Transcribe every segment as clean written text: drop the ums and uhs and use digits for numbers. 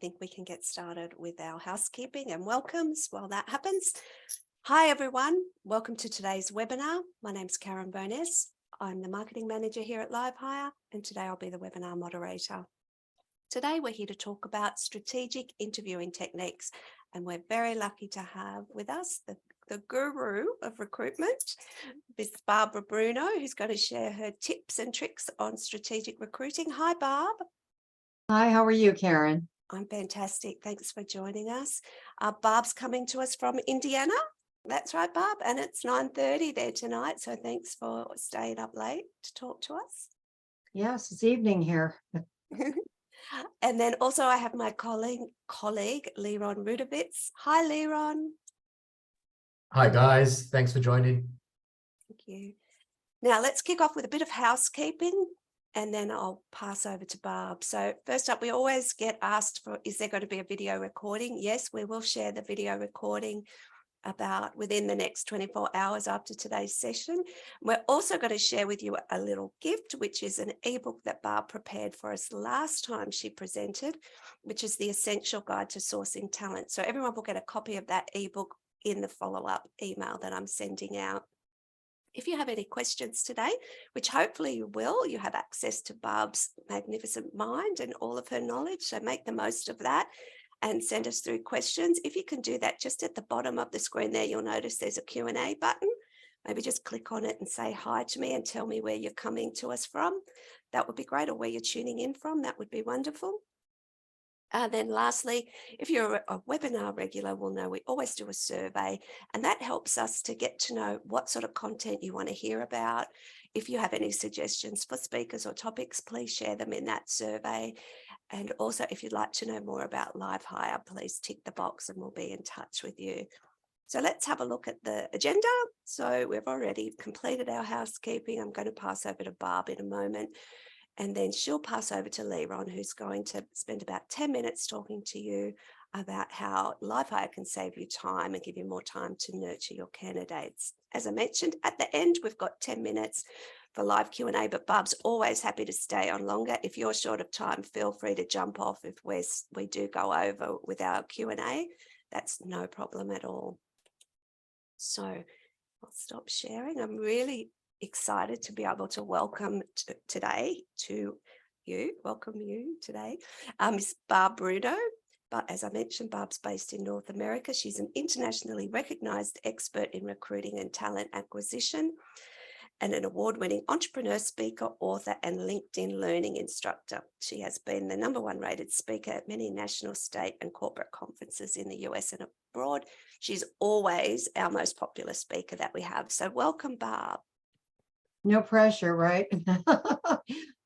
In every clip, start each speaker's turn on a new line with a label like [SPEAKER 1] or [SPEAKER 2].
[SPEAKER 1] think we can get started with our housekeeping and welcomes while that happens. Hi everyone, welcome to today's webinar. My name is Karen Bowness. I'm the marketing manager here at LiveHire, and today I'll be the webinar moderator. Today we're here to talk about strategic interviewing techniques, and we're very lucky to have with us the guru of recruitment, Miss Barbara Bruno, who's going to share her tips and tricks on strategic recruiting. Hi, Barb.
[SPEAKER 2] Hi, how are you, Karen?
[SPEAKER 1] I'm fantastic. Thanks for joining us. Barb's coming to us from Indiana. That's right, Barb. And it's 9:30 there tonight. So thanks for staying up late to talk to us.
[SPEAKER 2] Yes, it's evening here.
[SPEAKER 1] And then also I have my colleague Liron Rudovitz. Hi, Liron.
[SPEAKER 3] Hi, guys. Thanks for joining.
[SPEAKER 1] Thank you. Now let's kick off with a bit of housekeeping, and then I'll pass over to Barb. So first up, we always get asked for, is there going to be a video recording? Yes, we will share the video recording about within the next 24 hours after today's session. We're also going to share with you a little gift, which is an ebook that Barb prepared for us last time she presented, which is the Essential Guide to Sourcing Talent. So everyone will get a copy of that ebook in the follow-up email that I'm sending out. If you have any questions today, which hopefully you will, you have access to Barb's magnificent mind and all of her knowledge, so make the most of that and send us through questions. If you can do that, just at the bottom of the screen there, you'll notice there's a Q&A button. Maybe just click on it and say hi to me and tell me where you're coming to us from. That would be great, or where you're tuning in from. That would be wonderful. Then lastly, if you're a webinar regular, we'll know we always do a survey, and that helps us to get to know what sort of content you want to hear about. If you have any suggestions for speakers or topics, please share them in that survey. And also, if you'd like to know more about LiveHire, please tick the box and we'll be in touch with you. So let's have a look at the agenda. So we've already completed our housekeeping. I'm going to pass over to Barb in a moment. And then she'll pass over to Liron, who's going to spend about 10 minutes talking to you about how LiveHire can save you time and give you more time to nurture your candidates. As I mentioned, at the end, we've got 10 minutes for live Q&A, but Barb's always happy to stay on longer. If you're short of time, feel free to jump off if we do go over with our Q&A. That's no problem at all. So I'll stop sharing. I'm really excited to be able to welcome today Miss Barb Bruno. But as I mentioned, Barb's based in North America. She's an internationally recognized expert in recruiting and talent acquisition, and an award-winning entrepreneur, speaker, author, and LinkedIn learning instructor. She has been the #1 rated speaker at many national, state, and corporate conferences in the US and abroad. She's always our most popular speaker that we have. So welcome, Barb.
[SPEAKER 2] No pressure, right?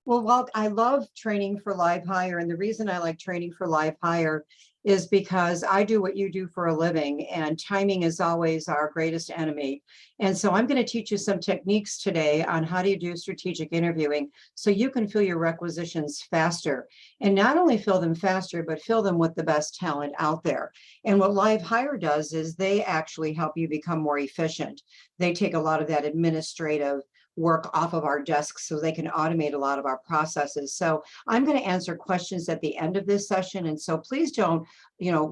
[SPEAKER 2] Well, I love training for LiveHire, and the reason I like training for LiveHire is because I do what you do for a living, and timing is always our greatest enemy. And so I'm going to teach you some techniques today on how to do strategic interviewing so you can fill your requisitions faster, and not only fill them faster, but fill them with the best talent out there. And what LiveHire does is they actually help you become more efficient. They take a lot of that administrative work off of our desks so they can automate a lot of our processes. So I'm going to answer questions at the end of this session. And so please don't,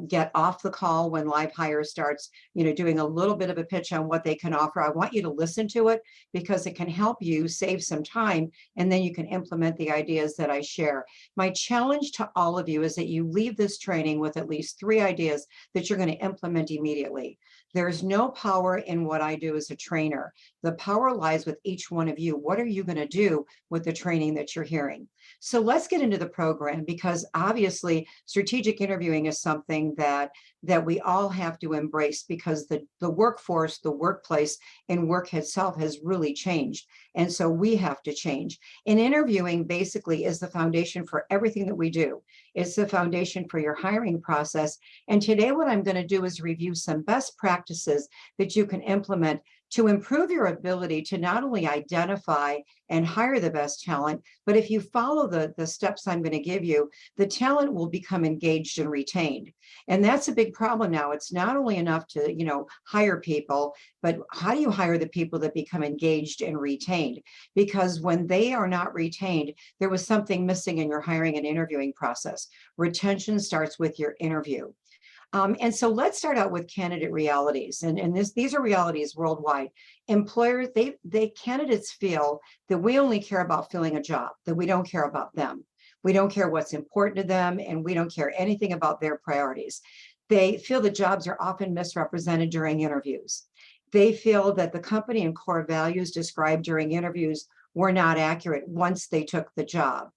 [SPEAKER 2] get off the call when LiveHire starts, doing a little bit of a pitch on what they can offer. I want you to listen to it because it can help you save some time, and then you can implement the ideas that I share. My challenge to all of you is that you leave this training with at least 3 ideas that you're going to implement immediately. There's no power in what I do as a trainer. The power lies with each one of you. What are you going to do with the training that you're hearing? So let's get into the program, because obviously strategic interviewing is something that we all have to embrace, because the workforce, the workplace, and work itself has really changed. And so we have to change. And interviewing basically is the foundation for everything that we do. It's the foundation for your hiring process. And today what I'm going to do is review some best practices that you can implement to improve your ability to not only identify and hire the best talent, but if you follow the steps I'm going to give you, the talent will become engaged and retained. And that's a big problem now. It's not only enough to, hire people, but how do you hire the people that become engaged and retained? Because when they are not retained, there was something missing in your hiring and interviewing process. Retention starts with your interview. And so let's start out with candidate realities. And these are realities worldwide. Employers, candidates feel that we only care about filling a job, that we don't care about them. We don't care what's important to them, and we don't care anything about their priorities. They feel that jobs are often misrepresented during interviews. They feel that the company and core values described during interviews were not accurate once they took the job.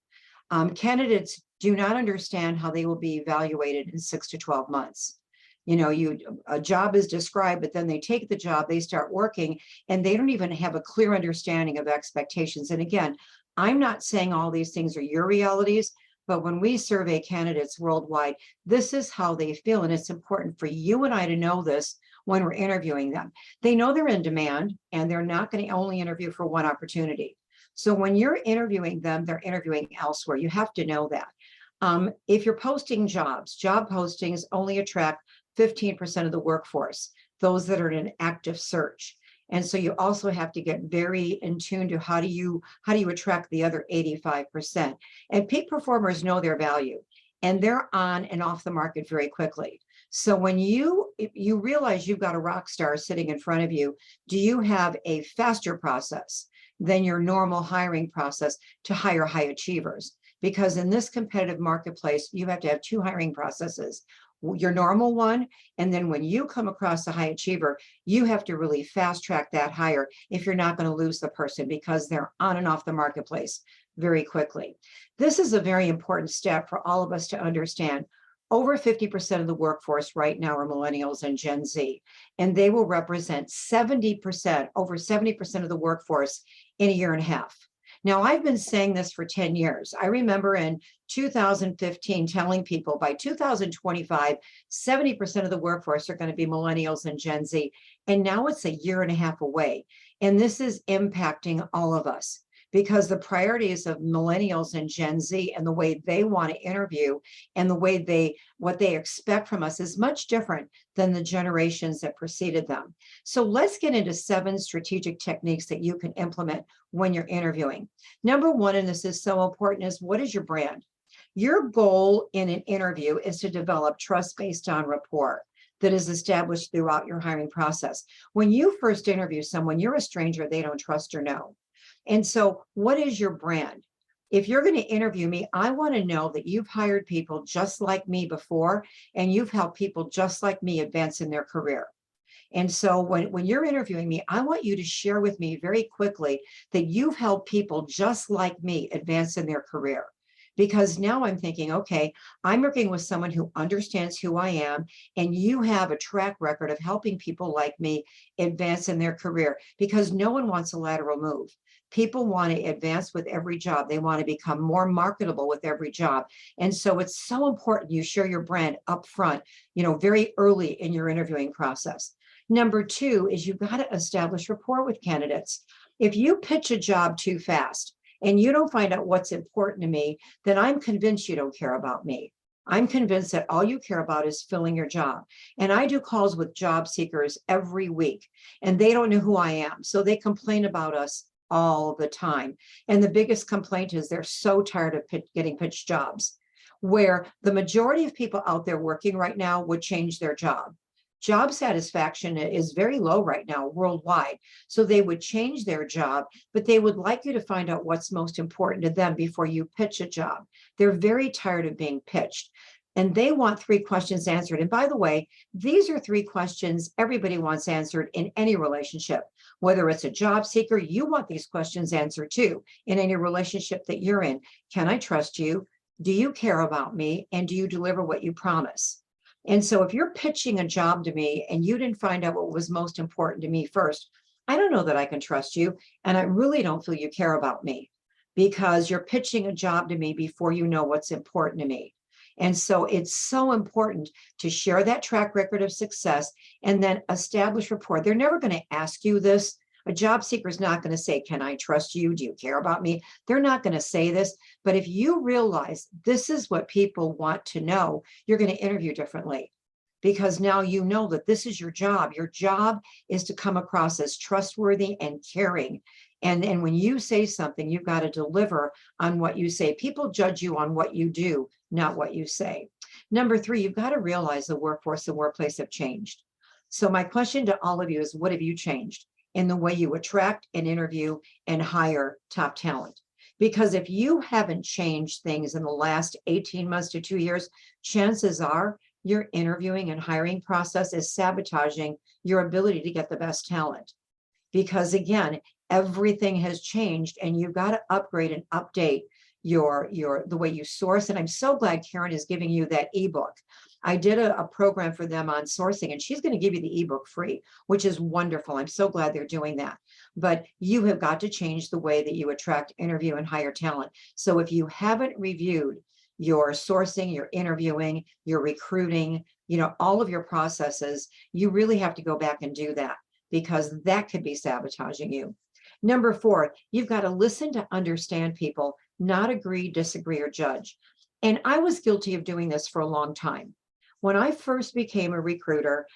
[SPEAKER 2] Candidates do not understand how they will be evaluated in 6 to 12 months. A job is described, but then they take the job, they start working, and they don't even have a clear understanding of expectations. And again, I'm not saying all these things are your realities, but when we survey candidates worldwide, this is how they feel. And it's important for you and I to know this when we're interviewing them. They know they're in demand, and they're not going to only interview for one opportunity. So when you're interviewing them, they're interviewing elsewhere. You have to know that. If you're posting jobs, job postings only attract 15% of the workforce, those that are in an active search. And so you also have to get very in tune to how do you attract the other 85%. And peak performers know their value, and they're on and off the market very quickly. So when you realize you've got a rock star sitting in front of you, do you have a faster process than your normal hiring process to hire high achievers? Because in this competitive marketplace, you have to have two hiring processes, your normal one, and then when you come across a high achiever, you have to really fast track that hire if you're not going to lose the person, because they're on and off the marketplace very quickly. This is a very important step for all of us to understand. Over 50% of the workforce right now are millennials and Gen Z, and they will represent 70%, over 70% of the workforce in a year and a half. Now, I've been saying this for 10 years. I remember in 2015 telling people by 2025, 70% of the workforce are going to be millennials and Gen Z. And now it's a year and a half away. And this is impacting all of us, because the priorities of millennials and Gen Z and the way they want to interview and the way what they expect from us is much different than the generations that preceded them. So let's get into 7 strategic techniques that you can implement when you're interviewing. Number 1, and this is so important, is what is your brand? Your goal in an interview is to develop trust based on rapport that is established throughout your hiring process. When you first interview someone, you're a stranger they don't trust or know. And so what is your brand? If you're going to interview me, I want to know that you've hired people just like me before, and you've helped people just like me advance in their career. And so when you're interviewing me, I want you to share with me very quickly that you've helped people just like me advance in their career. Because now I'm thinking, okay, I'm working with someone who understands who I am, and you have a track record of helping people like me advance in their career, because no one wants a lateral move. People want to advance with every job. They want to become more marketable with every job. And so it's so important you share your brand up front, very early in your interviewing process. Number 2 is you've got to establish rapport with candidates. If you pitch a job too fast and you don't find out what's important to me, then I'm convinced you don't care about me. I'm convinced that all you care about is filling your job. And I do calls with job seekers every week, and they don't know who I am. So they complain about us all the time. And the biggest complaint is they're so tired of getting pitched jobs, where the majority of people out there working right now would change their job. Job satisfaction is very low right now worldwide. So they would change their job, but they would like you to find out what's most important to them before you pitch a job. They're very tired of being pitched, and they want 3 questions answered. And by the way, these are 3 questions everybody wants answered in any relationship. Whether it's a job seeker, you want these questions answered too in any relationship that you're in. Can I trust you? Do you care about me? And do you deliver what you promise? And so if you're pitching a job to me and you didn't find out what was most important to me first, I don't know that I can trust you. And I really don't feel you care about me, because you're pitching a job to me before you know what's important to me. And so it's so important to share that track record of success and then establish rapport. They're never going to ask you this. A job seeker is not going to say, can I trust you? Do you care about me? They're not going to say this. But if you realize this is what people want to know, you're going to interview differently, because now you know that this is your job. Your job is to come across as trustworthy and caring. And when you say something, you've got to deliver on what you say. People judge you on what you do, not what you say. Number 3, you've got to realize the workforce and workplace have changed. So my question to all of you is, what have you changed in the way you attract and interview and hire top talent? Because if you haven't changed things in the last 18 months to 2 years, chances are your interviewing and hiring process is sabotaging your ability to get the best talent. Because again, everything has changed and you've got to upgrade and update the way you source. And I'm so glad Karen is giving you that ebook. I did a program for them on sourcing, and she's going to give you the ebook free, which is wonderful. I'm so glad they're doing that. But you have got to change the way that you attract, interview, and hire talent. So if you haven't reviewed your sourcing, your interviewing, your recruiting, all of your processes, you really have to go back and do that, because that could be sabotaging you. Number 4, you've got to listen to understand people, not agree, disagree, or judge. And I was guilty of doing this for a long time. When I first became a recruiter,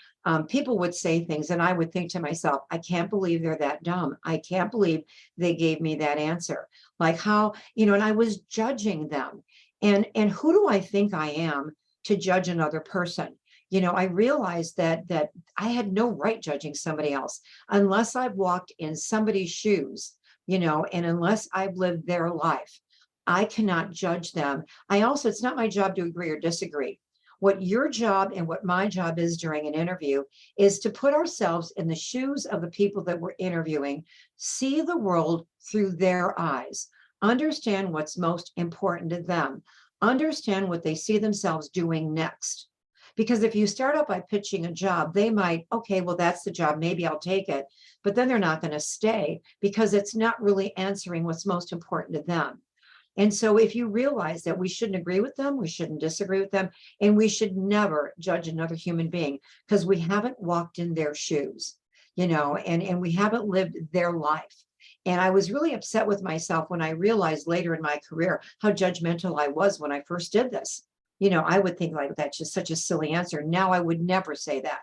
[SPEAKER 2] people would say things and I would think to myself, I can't believe they're that dumb. I can't believe they gave me that answer. Like how, and I was judging them. And who do I think I am to judge another person? I realized that I had no right judging somebody else unless I've walked in somebody's shoes, and unless I've lived their life. I cannot judge them. It's not my job to agree or disagree. What your job and what my job is during an interview is to put ourselves in the shoes of the people that we're interviewing, see the world through their eyes, understand what's most important to them, understand what they see themselves doing next. Because if you start out by pitching a job, they might, okay, well, that's the job, maybe I'll take it, but then they're not going to stay because it's not really answering what's most important to them. And so if you realize that we shouldn't agree with them, we shouldn't disagree with them, and we should never judge another human being because we haven't walked in their shoes, and we haven't lived their life. And I was really upset with myself when I realized later in my career how judgmental I was when I first did this. I would think like, that's just such a silly answer. Now I would never say that.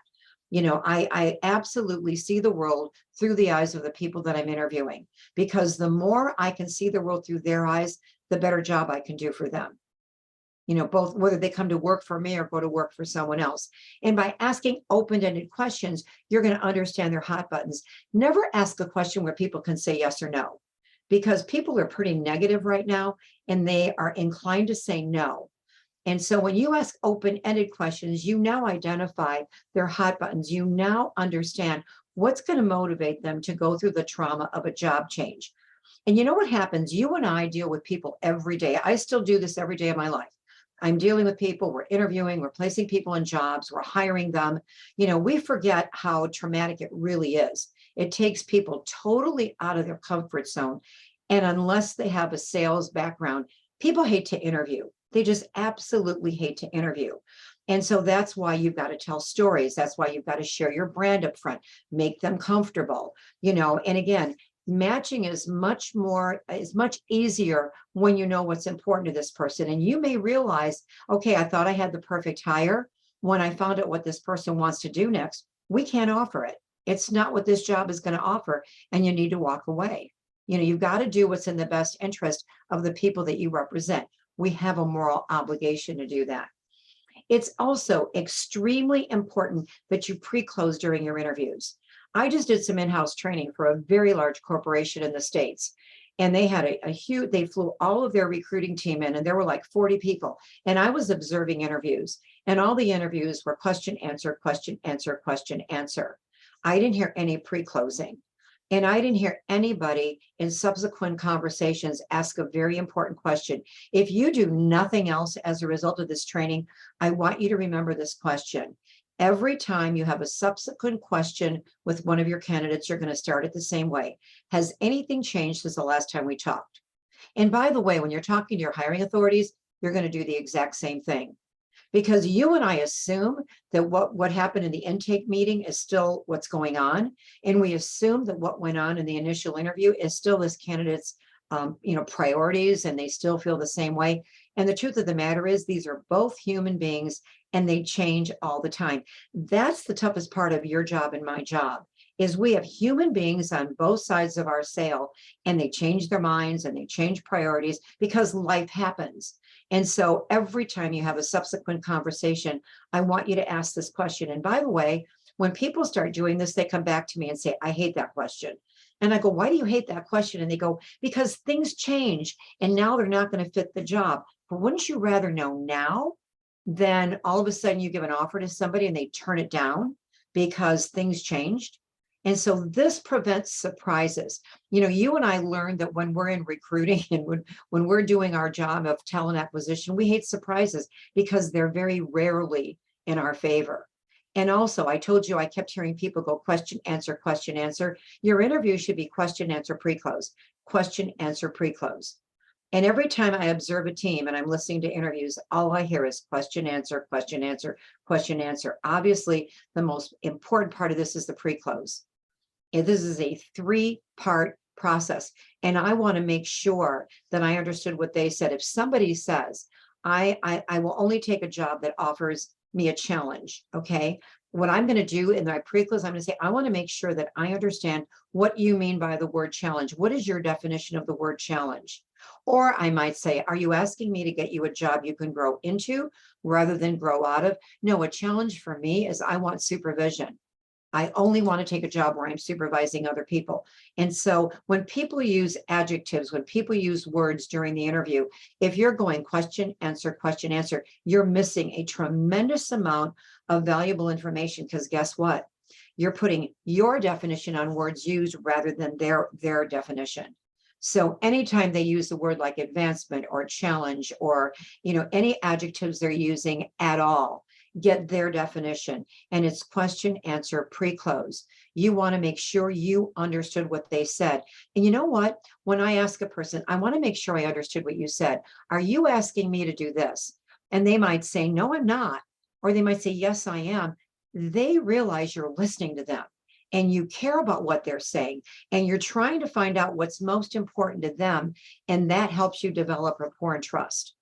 [SPEAKER 2] I absolutely see the world through the eyes of the people that I'm interviewing, because the more I can see the world through their eyes, the better job I can do for them. Both whether they come to work for me or go to work for someone else. And by asking open-ended questions, you're going to understand their hot buttons. Never ask a question where people can say yes or no, because people are pretty negative right now and they are inclined to say no. And so when you ask open-ended questions, you now identify their hot buttons. You now understand what's going to motivate them to go through the trauma of a job change. And you know what happens? You and I deal with people every day. I still do this every day of my life. I'm dealing with people, we're interviewing, we're placing people in jobs, we're hiring them. We forget how traumatic it really is. It takes people totally out of their comfort zone. And unless they have a sales background, people hate to interview. They just absolutely hate to interview. And so that's why you've got to tell stories. That's why you've got to share your brand up front, make them comfortable, and again, matching is much easier when you know what's important to this person. And you may realize, okay, I thought I had the perfect hire. When I found out what this person wants to do next, we can't offer it. It's not what this job is going to offer. And you need to walk away. You've got to do what's in the best interest of the people that you represent. We have a moral obligation to do that. It's also extremely important that you pre-close during your interviews. I just did some in-house training for a very large corporation in the States. And they had they flew all of their recruiting team in, and there were like 40 people. And I was observing interviews, and all the interviews were question, answer, question, answer, question, answer. I didn't hear any pre-closing. And I didn't hear anybody in subsequent conversations ask a very important question. If you do nothing else as a result of this training, I want you to remember this question. Every time you have a subsequent question with one of your candidates, you're going to start it the same way. Has anything changed since the last time we talked? And by the way, when you're talking to your hiring authorities, you're going to do the exact same thing. because you and I assume that what happened in the intake meeting is still what's going on. And we assume that what went on in the initial interview is still this candidate's priorities, and they still feel the same way. And the truth of the matter is these are both human beings and they change all the time. That's the toughest part of your job and my job, is we have human beings on both sides of our sale, and they change their minds and they change priorities because life happens. And so every time you have a subsequent conversation, I want you to ask this question. And by the way, when people start doing this, they come back to me and say, I hate that question. And I go, why do you hate that question? And they go, because things change and now they're not going to fit the job. But wouldn't you rather know now than all of a sudden you give an offer to somebody and they turn it down because things changed? And so this prevents surprises. You and I learned that when we're in recruiting and when we're doing our job of talent acquisition, we hate surprises because they're very rarely in our favor. And also, I told you, I kept hearing people go question, answer, question, answer. Your interview should be question, answer, pre-close, question, answer, pre-close. And every time I observe a team and I'm listening to interviews, all I hear is question, answer, question, answer, question, answer. Obviously, the most important part of this is the pre-close. And this is a 3-part process. And I want to make sure that I understood what they said. If somebody says, I will only take a job that offers me a challenge, okay? What I'm going to do in my pre-close, I'm going to say, I want to make sure that I understand what you mean by the word challenge. What is your definition of the word challenge? Or I might say, are you asking me to get you a job you can grow into rather than grow out of? No, a challenge for me is I want supervision. I only want to take a job where I'm supervising other people. And so when people use adjectives, when people use words during the interview, if you're going question, answer, you're missing a tremendous amount of valuable information, because guess what? You're putting your definition on words used rather than their definition. So anytime they use the word like advancement or challenge or, any adjectives they're using at all, get their definition, and it's question, answer, pre-close. You want to make sure you understood what they said. And you know what? When I ask a person, I want to make sure I understood what you said. Are you asking me to do this? And they might say, no, I'm not. Or they might say, yes, I am. They realize you're listening to them and you care about what they're saying, and you're trying to find out what's most important to them. And that helps you develop rapport and trust.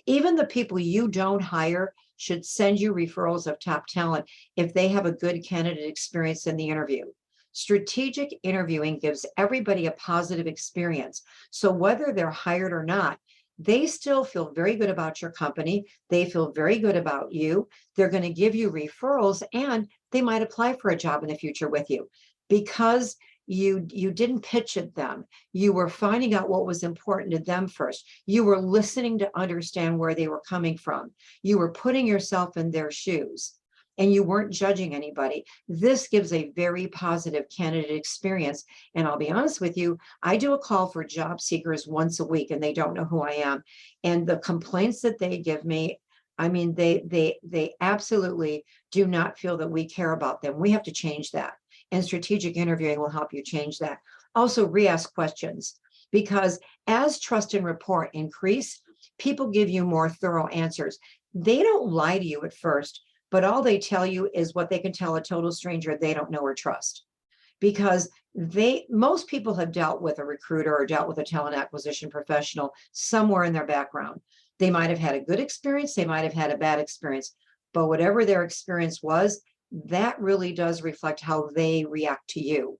[SPEAKER 2] Even the people you don't hire should send you referrals of top talent if they have a good candidate experience in the interview. Strategic interviewing gives everybody a positive experience. So whether they're hired or not, they still feel very good about your company. They feel very good about you. They're going to give you referrals, and they might apply for a job in the future with you because you didn't pitch at them. You were finding out what was important to them first. You were listening to understand where they were coming from. You were putting yourself in their shoes, and you weren't judging anybody. This gives a very positive candidate experience. And I'll be honest with you, I do a call for job seekers once a week, and they don't know who I am. And the complaints that they give me, I mean, they absolutely do not feel that we care about them. We have to change that. And strategic interviewing will help you change that. Also, re-ask questions, because as trust and rapport increase, people give you more thorough answers. They don't lie to you at first, but all they tell you is what they can tell a total stranger they don't know or trust. Because most people have dealt with a recruiter or dealt with a talent acquisition professional somewhere in their background. They might have had a good experience, they might have had a bad experience, but whatever their experience was, that really does reflect how they react to you.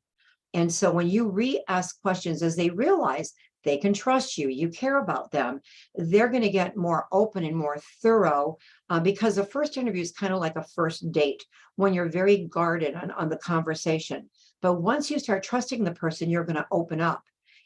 [SPEAKER 2] And so when you re-ask questions, as they realize they can trust you, you care about them, they're going to get more open and more thorough, because the first interview is kind of like a first date when you're very guarded on the conversation. But once you start trusting the person, you're going to open up.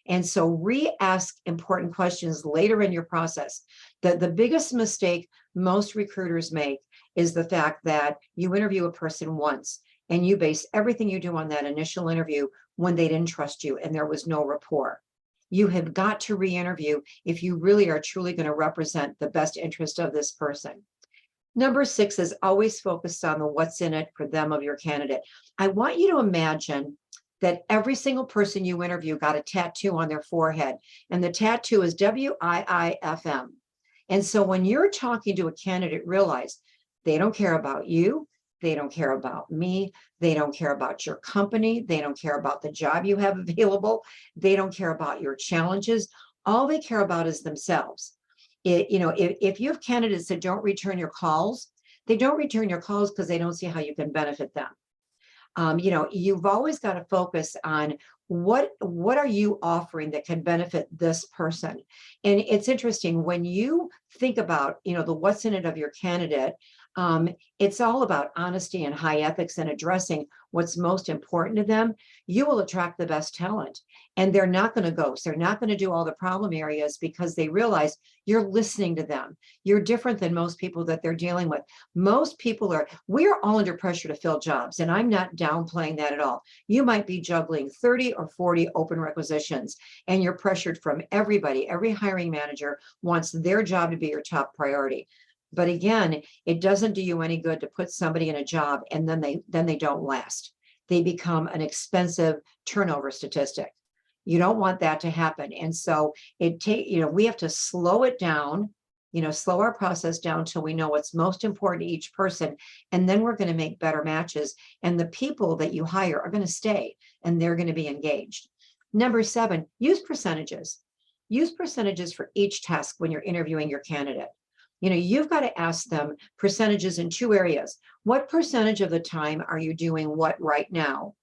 [SPEAKER 2] And so re-ask important questions later in your process. The biggest mistake most recruiters make is the fact that you interview a person once and you base everything you do on that initial interview when they didn't trust you and there was no rapport. You have got to re-interview if you really are truly going to represent the best interest of this person. Number 6 is always focused on the what's in it for them of your candidate. I want you to imagine that every single person you interview got a tattoo on their forehead, and the tattoo is WIIFM. And so when you're talking to a candidate, realize They don't care about you. They don't care about me. They don't care about your company. They don't care about the job you have available. They don't care about your challenges. All they care about is themselves. If you have candidates that don't return your calls, they don't return your calls because they don't see how you can benefit them. You've always got to focus on what are you offering that can benefit this person. And it's interesting when you think about, the what's in it of your candidate. It's all about honesty and high ethics and addressing what's most important to them. You will attract the best talent, and they're not going to ghost. They're not going to do all the problem areas because they realize you're listening to them. You're different than most people that they're dealing with. Most people we're all under pressure to fill jobs, and I'm not downplaying that at all. You might be juggling 30 or 40 open requisitions, and you're pressured from everybody. Every hiring manager wants their job to be your top priority. But again, it doesn't do you any good to put somebody in a job and then they don't last. They become an expensive turnover statistic. You don't want that to happen. And so we have to slow it down, slow our process down till we know what's most important to each person. And then we're going to make better matches. And the people that you hire are going to stay and they're going to be engaged. Number 7, use percentages. Use percentages for each task when you're interviewing your candidate. You've got to ask them percentages in 2 areas. What percentage of the time are you doing what right now?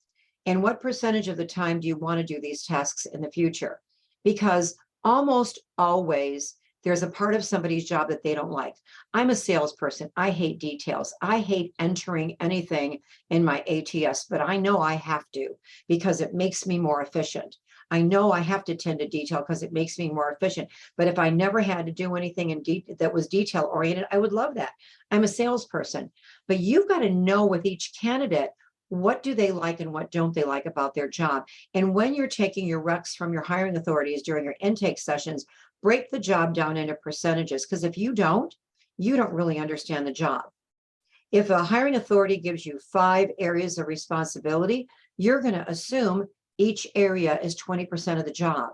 [SPEAKER 2] And what percentage of the time do you want to do these tasks in the future? Because almost always there's a part of somebody's job that they don't like. I'm a salesperson. I hate details. I hate entering anything in my ATS, but I know I have to because it makes me more efficient. I know I have to tend to detail because it makes me more efficient. But if I never had to do anything that was detail oriented, I would love that. I'm a salesperson. But you've got to know with each candidate, what do they like and what don't they like about their job? And when you're taking your recs from your hiring authorities during your intake sessions, break the job down into percentages. Because if you don't really understand the job. If a hiring authority gives you 5 areas of responsibility, you're going to assume each area is 20% of the job.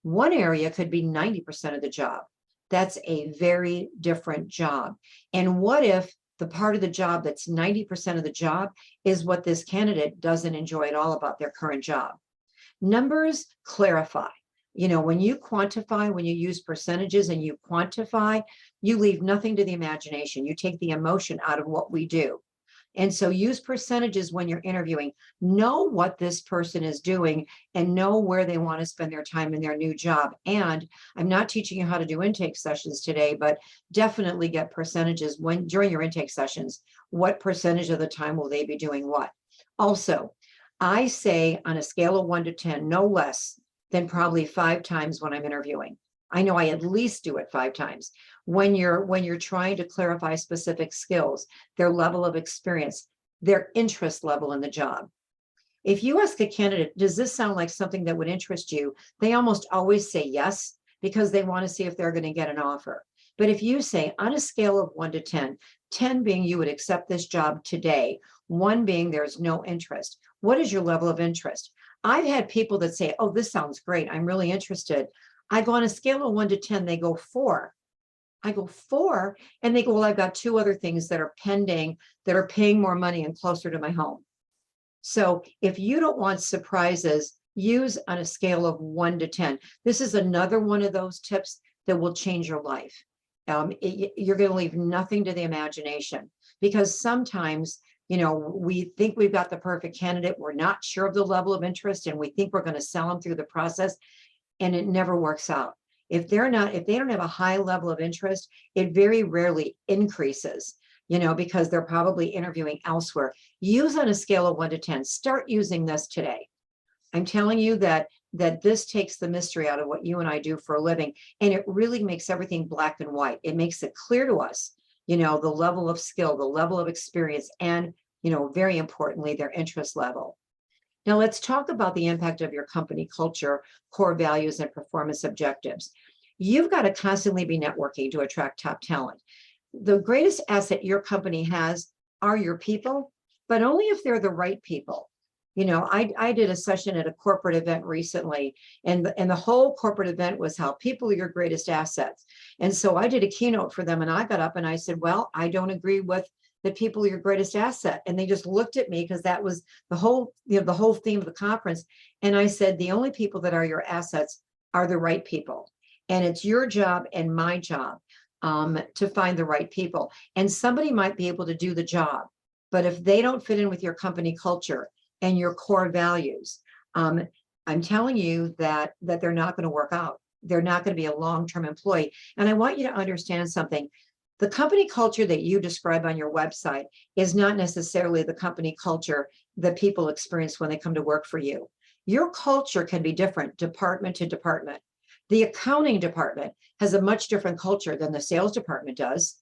[SPEAKER 2] One area could be 90% of the job. That's a very different job. And what if the part of the job that's 90% of the job is what this candidate doesn't enjoy at all about their current job? Numbers clarify. When you quantify, when you use percentages and you quantify, you leave nothing to the imagination. You take the emotion out of what we do. And so use percentages when you're interviewing. Know what this person is doing and know where they want to spend their time in their new job. And I'm not teaching you how to do intake sessions today, but definitely get percentages during your intake sessions. What percentage of the time will they be doing what? Also, I say on a scale of 1 to 10, no less than probably 5 times when I'm interviewing. I know I at least do it 5 times. When you're trying to clarify specific skills, their level of experience, their interest level in the job. If you ask a candidate, does this sound like something that would interest you? They almost always say yes, because they want to see if they're going to get an offer. But if you say on a scale of 1 to 10, 10 being you would accept this job today, 1 being there's no interest, what is your level of interest? I've had people that say, oh, this sounds great. I'm really interested. I go on a scale of 1 to 10, they go 4. I go 4, and they go, well, I've got 2 other things that are pending that are paying more money and closer to my home. So if you don't want surprises, use on a scale of 1 to 10. This is another one of those tips that will change your life. You're going to leave nothing to the imagination, because sometimes, we think we've got the perfect candidate. We're not sure of the level of interest, and we think we're going to sell them through the process, and it never works out. If they don't have a high level of interest, it very rarely increases, because they're probably interviewing elsewhere. Use on a scale of 1 to 10. Start using this today. I'm telling you that this takes the mystery out of what you and I do for a living, and it really makes everything black and white. It makes it clear to us, the level of skill, the level of experience, and, very importantly, their interest level. Now let's talk about the impact of your company culture, core values, and performance objectives. You've got to constantly be networking to attract top talent. The greatest asset your company has are your people, but only if they're the right people. I did a session at a corporate event recently, and the whole corporate event was how people are your greatest assets. And so I did a keynote for them, and I got up and I said, well, I don't agree with that people are your greatest asset. And they just looked at me because that was the whole, the whole theme of the conference. And I said, the only people that are your assets are the right people. And it's your job and my job to find the right people. And somebody might be able to do the job, but if they don't fit in with your company culture and your core values, I'm telling you that they're not going to work out. They're not going to be a long-term employee. And I want you to understand something. The company culture that you describe on your website is not necessarily the company culture that people experience when they come to work for you. Your culture can be different department to department. The accounting department has a much different culture than the sales department does,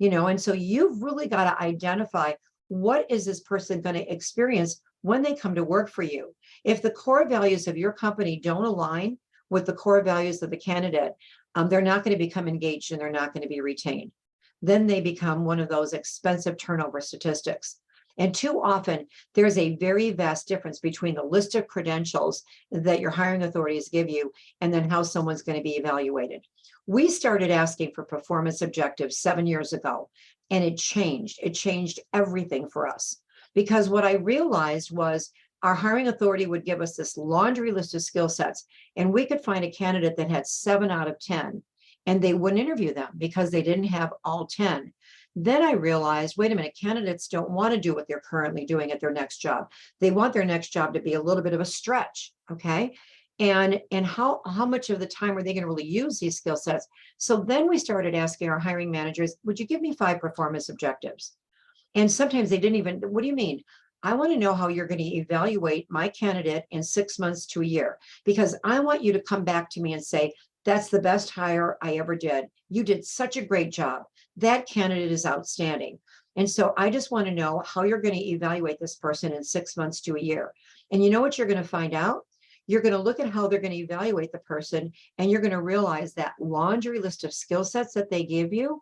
[SPEAKER 2] and so you've really got to identify what is this person going to experience when they come to work for you. If the core values of your company don't align with the core values of the candidate, they're not going to become engaged and they're not going to be retained. Then they become one of those expensive turnover statistics. And too often, there's a very vast difference between the list of credentials that your hiring authorities give you and then how someone's going to be evaluated. We started asking for performance objectives 7 years ago, and it changed. It changed everything for us. Because what I realized was our hiring authority would give us this laundry list of skill sets, and we could find a candidate that had 7 out of 10, and they wouldn't interview them because they didn't have all 10. Then I realized, wait a minute, candidates don't want to do what they're currently doing at their next job. They want their next job to be a little bit of a stretch, okay? And how much of the time are they going to really use these skill sets? So then we started asking our hiring managers, would you give me 5 performance objectives? And sometimes they didn't even, what do you mean? I want to know how you're going to evaluate my candidate in 6 months to a year, because I want you to come back to me and say, that's the best hire I ever did. You did such a great job. That candidate is outstanding. And so I just want to know how you're going to evaluate this person in 6 months to a year. And you know what you're going to find out? You're going to look at how they're going to evaluate the person, and you're going to realize that laundry list of skill sets that they give you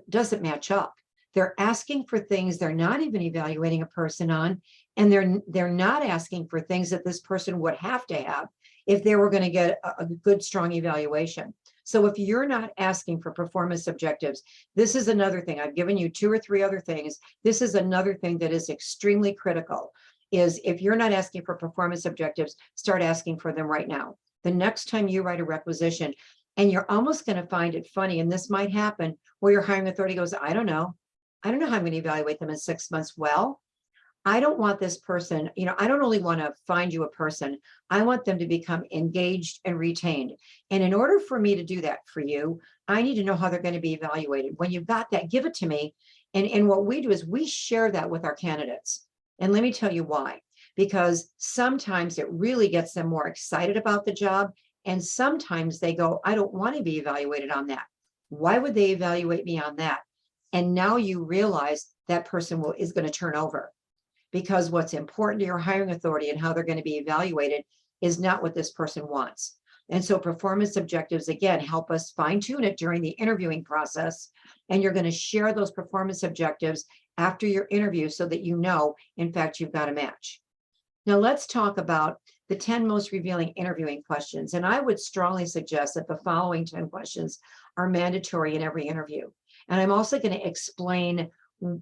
[SPEAKER 2] doesn't match up. They're asking for things they're not even evaluating a person on, and they're not asking for things that this person would have to have if they were going to get a good, strong evaluation. So if you're not asking for performance objectives, this is another thing. I've given you 2 or 3 other things. This is another thing that is extremely critical, is if you're not asking for performance objectives, start asking for them right now. The next time you write a requisition, and you're almost going to find it funny, and this might happen, where your hiring authority goes, I don't know how I'm going to evaluate them in 6 months. Well, I don't want this person, I don't only want to find you a person, I want them to become engaged and retained. And in order for me to do that for you, I need to know how they're going to be evaluated. When you've got that, give it to me. And what we do is we share that with our candidates. And let me tell you why. Because sometimes it really gets them more excited about the job. And sometimes they go, I don't want to be evaluated on that. Why would they evaluate me on that? And now you realize that person is going to turn over. Because what's important to your hiring authority and how they're going to be evaluated is not what this person wants. And so performance objectives, again, help us fine tune it during the interviewing process. And you're going to share those performance objectives after your interview so that in fact, you've got a match. Now let's talk about the 10 most revealing interviewing questions. And I would strongly suggest that the following 10 questions are mandatory in every interview. And I'm also going to explain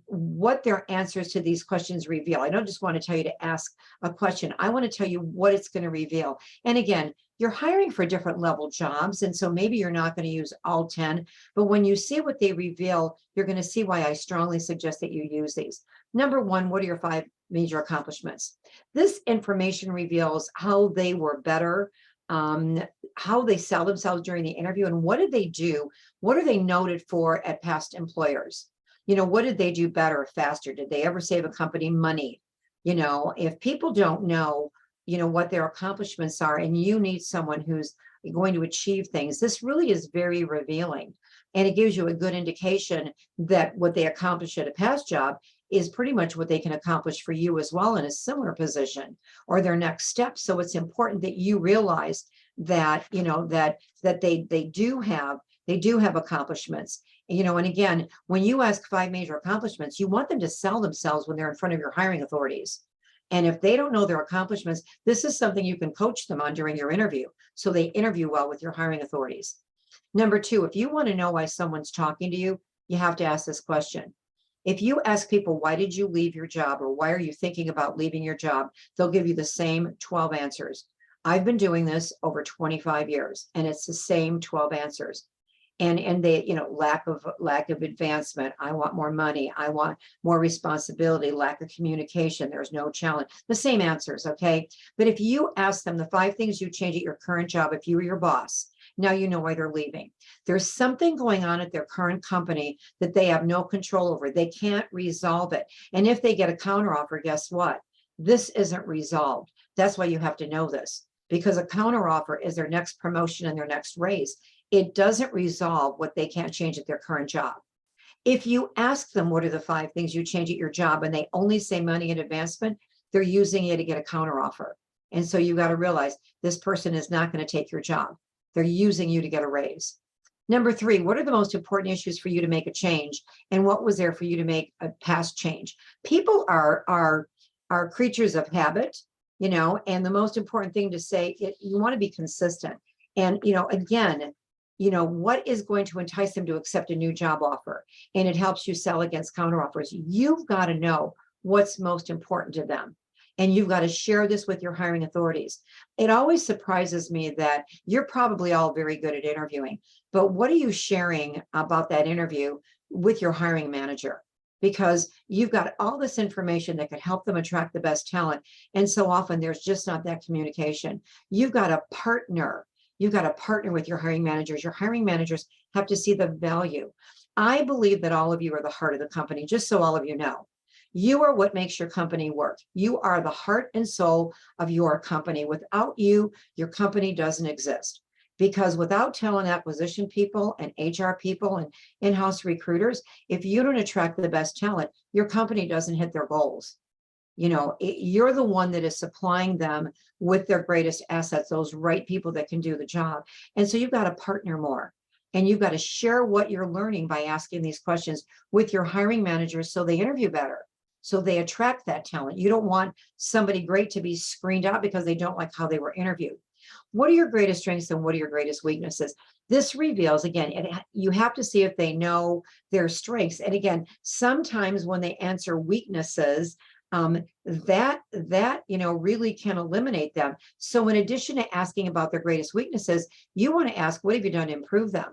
[SPEAKER 2] what their answers to these questions reveal. I don't just want to tell you to ask a question. I want to tell you what it's going to reveal. And again, you're hiring for different level jobs. And so maybe you're not going to use all 10, but when you see what they reveal, you're going to see why I strongly suggest that you use these. Number 1, what are your 5 major accomplishments? This information reveals how they were better, how they sell themselves during the interview, and what did they do? What are they noted for at past employers? What did they do better, faster? Did they ever save a company money? If people don't know, what their accomplishments are, and you need someone who's going to achieve things, this really is very revealing. And it gives you a good indication that what they accomplished at a past job is pretty much what they can accomplish for you as well in a similar position or their next step. So it's important that you realize that, that they do have accomplishments. And again, when you ask 5 major accomplishments, you want them to sell themselves when they're in front of your hiring authorities. And if they don't know their accomplishments, this is something you can coach them on during your interview, so they interview well with your hiring authorities. Number 2, if you want to know why someone's talking to you, you have to ask this question. If you ask people, why did you leave your job, or why are you thinking about leaving your job? They'll give you the same 12 answers. I've been doing this over 25 years, and it's the same 12 answers. And they, lack of advancement. I want more money. I want more responsibility, lack of communication. There's no challenge. The same answers, okay? But if you ask them the 5 things you change at your current job, if you were your boss, now you know why they're leaving. There's something going on at their current company that they have no control over. They can't resolve it. And if they get a counteroffer, guess what? This isn't resolved. That's why you have to know this, because a counteroffer is their next promotion and their next raise. It doesn't resolve what they can't change at their current job. If you ask them, what are the 5 things you change at your job, and they only say money and advancement, they're using you to get a counteroffer. And so you got to realize this person is not going to take your job. They're using you to get a raise. Number 3, what are the most important issues for you to make a change? And what was there for you to make a past change? People are creatures of habit, and the most important thing to say, you want to be consistent. And, again, what is going to entice them to accept a new job offer? And it helps you sell against counteroffers. You've got to know what's most important to them. And you've got to share this with your hiring authorities. It always surprises me that you're probably all very good at interviewing, but what are you sharing about that interview with your hiring manager? Because you've got all this information that could help them attract the best talent. And so often there's just not that communication. You've got to partner. You've got to partner with your hiring managers. Your hiring managers have to see the value. I believe that all of you are the heart of the company, just so all of you know. You are what makes your company work. You are the heart and soul of your company. Without you, your company doesn't exist. Because without talent acquisition people and HR people and in-house recruiters, if you don't attract the best talent, your company doesn't hit their goals. You're the one that is supplying them with their greatest assets, those right people that can do the job. And so you've got to partner more. And you've got to share what you're learning by asking these questions with your hiring managers so they interview better, so they attract that talent. You don't want somebody great to be screened out because they don't like how they were interviewed. What are your greatest strengths and what are your greatest weaknesses? This reveals, again, you have to see if they know their strengths. And again, sometimes when they answer weaknesses, that really can eliminate them. So in addition to asking about their greatest weaknesses, you want to ask, what have you done to improve them?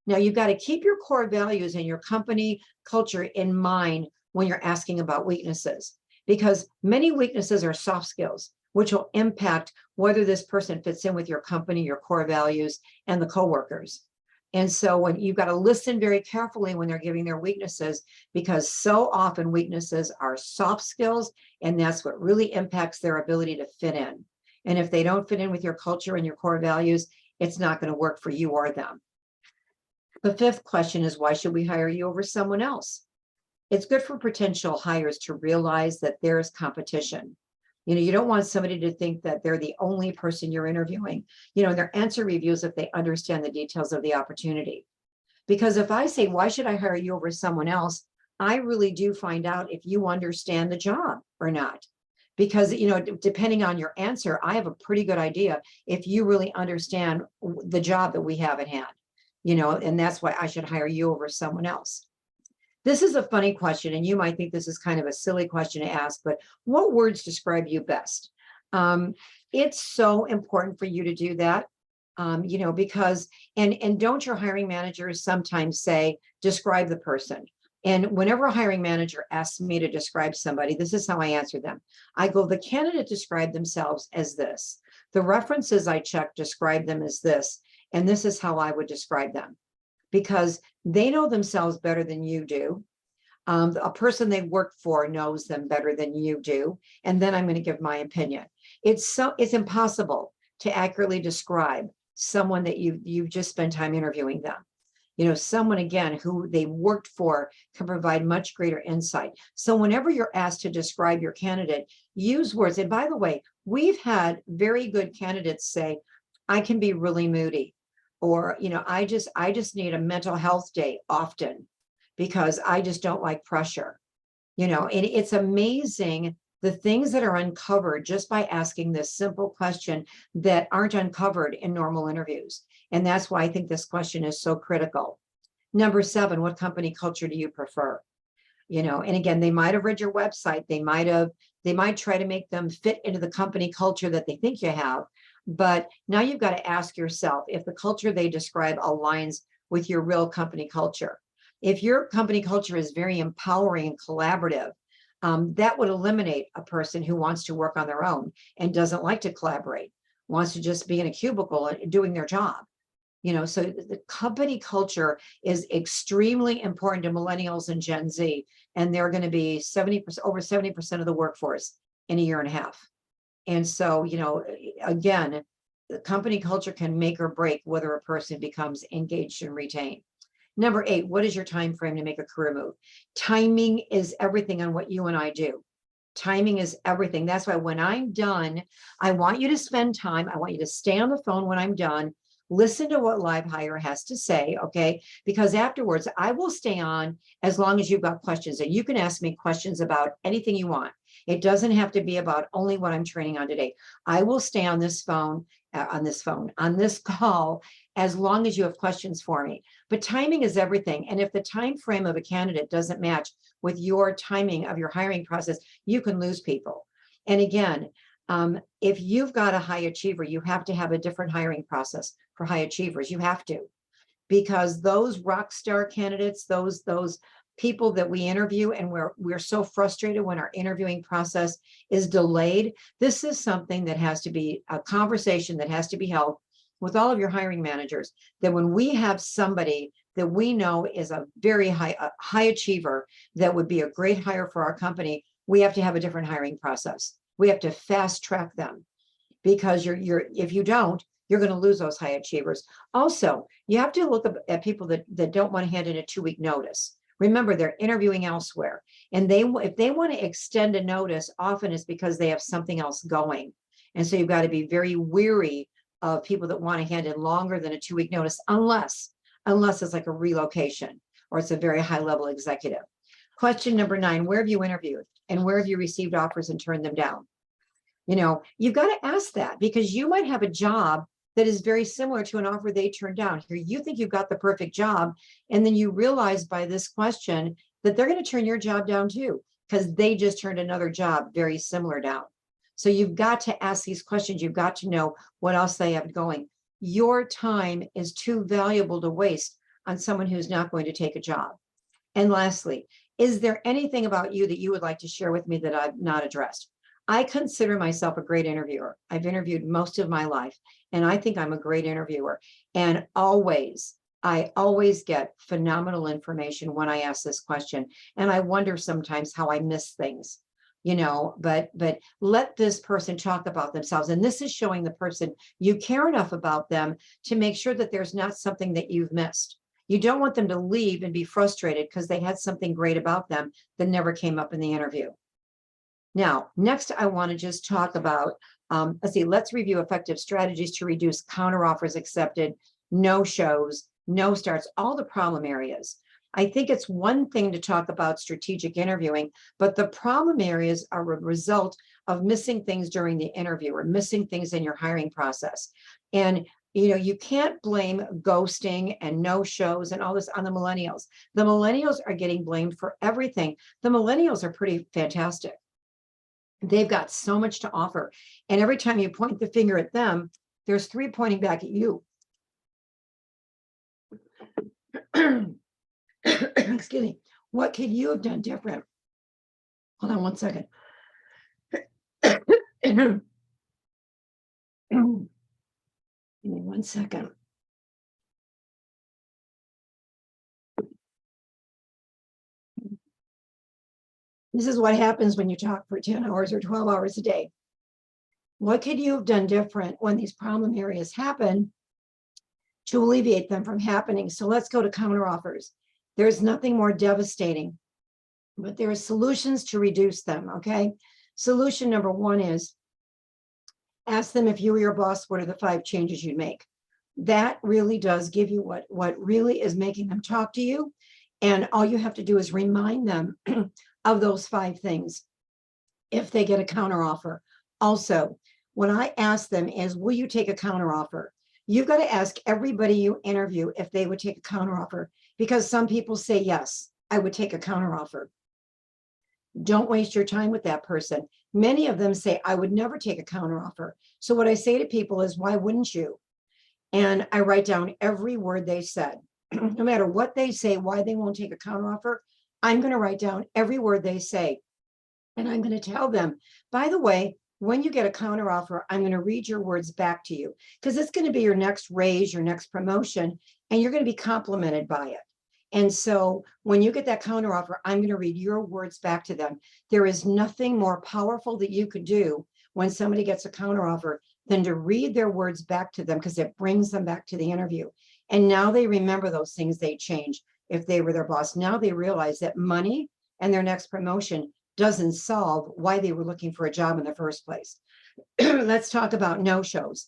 [SPEAKER 2] Now, you've got to keep your core values and your company culture in mind when you're asking about weaknesses, because many weaknesses are soft skills, which will impact whether this person fits in with your company, your core values, and the coworkers. And so when you've got to listen very carefully when they're giving their weaknesses, because so often weaknesses are soft skills, and that's what really impacts their ability to fit in. And if they don't fit in with your culture and your core values, it's not going to work for you or them. The 5th question is, why should we hire you over someone else? It's good for potential hires to realize that there is competition. You don't want somebody to think that they're the only person you're interviewing. Their answer reviews if they understand the details of the opportunity. Because if I say, why should I hire you over someone else? I really do find out if you understand the job or not. Because, depending on your answer, I have a pretty good idea if you really understand the job that we have at hand, and that's why I should hire you over someone else. This is a funny question, and you might think this is kind of a silly question to ask, but what words describe you best? It's so important for you to do that, because, and don't your hiring managers sometimes say, describe the person? And whenever a hiring manager asks me to describe somebody, this is how I answer them. I go, the candidate described themselves as this. The references I checked describe them as this, and this is how I would describe them. Because they know themselves better than you do. A person they work for knows them better than you do. And then I'm going to give my opinion. It's impossible to accurately describe someone that you've just spent time interviewing them. Someone, again, who they worked for can provide much greater insight. So whenever you're asked to describe your candidate, use words. And by the way, we've had very good candidates say, I can be really moody. Or, I just need a mental health day often because I just don't like pressure, and it's amazing the things that are uncovered just by asking this simple question that aren't uncovered in normal interviews. And that's why I think this question is so critical. Number 7, what company culture do you prefer? And again, they might have read your website. They might try to make them fit into the company culture that they think you have. But now you've got to ask yourself if the culture they describe aligns with your real company culture. If your company culture is very empowering and collaborative, that would eliminate a person who wants to work on their own and doesn't like to collaborate, wants to just be in a cubicle and doing their job. So the company culture is extremely important to millennials and Gen Z, and they're going to be over 70% of the workforce in a year and a half. And so, again, the company culture can make or break whether a person becomes engaged and retained. Number 8, what is your time frame to make a career move? Timing is everything on what you and I do. Timing is everything. That's why when I'm done, I want you to spend time. I want you to stay on the phone when I'm done. Listen to what LiveHire has to say, okay? Because afterwards, I will stay on as long as you've got questions. And you can ask me questions about anything you want. It doesn't have to be about only what I'm training on today. I will stay on this phone, on this call, as long as you have questions for me. But timing is everything. And if the time frame of a candidate doesn't match with your timing of your hiring process, you can lose people. And again, if you've got a high achiever, you have to have a different hiring process for high achievers. You have to, because those rock star candidates, those people that we interview, and we're so frustrated when our interviewing process is delayed. This is something that has to be a conversation that has to be held with all of your hiring managers, that when we have somebody that we know is a very high achiever that would be a great hire for our company, we have to have a different hiring process. We have to fast track them, because if you don't, you're going to lose those high achievers. Also, you have to look at people that don't want to hand in a 2-week notice. Remember, they're interviewing elsewhere, and if they want to extend a notice, often it's because they have something else going. And so you've got to be very weary of people that want to hand in longer than a 2-week notice, unless it's like a relocation or it's a very high level executive. Question number 9, where have you interviewed and where have you received offers and turned them down? You've got to ask that, because you might have a job that is very similar to an offer they turned down. Here, you think you've got the perfect job, and then you realize by this question that they're going to turn your job down too, because they just turned another job very similar down. So you've got to ask these questions. You've got to know what else they have going. Your time is too valuable to waste on someone who's not going to take a job. And lastly, is there anything about you that you would like to share with me that I've not addressed? I consider myself a great interviewer. I've interviewed most of my life, and I think I'm a great interviewer. And I always get phenomenal information when I ask this question. And I wonder sometimes how I miss things, but let this person talk about themselves. And this is showing the person you care enough about them to make sure that there's not something that you've missed. You don't want them to leave and be frustrated because they had something great about them that never came up in the interview. Now, next, I want to just talk about, let's review effective strategies to reduce counteroffers accepted, no-shows, no starts, all the problem areas. I think it's one thing to talk about strategic interviewing, but the problem areas are a result of missing things during the interview or missing things in your hiring process. And you can't blame ghosting and no-shows and all this on the millennials. The millennials are getting blamed for everything. The millennials are pretty fantastic. They've got so much to offer. And every time you point the finger at them, there's 3 pointing back at you. Excuse me. What could you have done different? Hold on one second. Give me 1 second. This is what happens when you talk for 10 hours or 12 hours a day. What could you have done different when these problem areas happen to alleviate them from happening? So let's go to counteroffers. There's nothing more devastating, but there are solutions to reduce them, okay? Solution number 1 is ask them, if you were your boss, what are the 5 changes you'd make? That really does give you what really is making them talk to you. And all you have to do is remind them of those 5 things if they get a counteroffer. Also, what I ask them is, will you take a counteroffer? You've got to ask everybody you interview if they would take a counteroffer, because some people say, yes, I would take a counteroffer. Don't waste your time with that person. Many of them say, I would never take a counteroffer. So what I say to people is, why wouldn't you? And I write down every word they said. No matter what they say, why they won't take a counteroffer, I'm going to write down every word they say. And I'm going to tell them, by the way, when you get a counteroffer, I'm going to read your words back to you because it's going to be your next raise, your next promotion, and you're going to be complimented by it. And so when you get that counteroffer, I'm going to read your words back to them. There is nothing more powerful that you could do when somebody gets a counteroffer than to read their words back to them because it brings them back to the interview. And now they remember those things they changed if they were their boss. Now they realize that money and their next promotion doesn't solve why they were looking for a job in the first place. Let's talk about no-shows.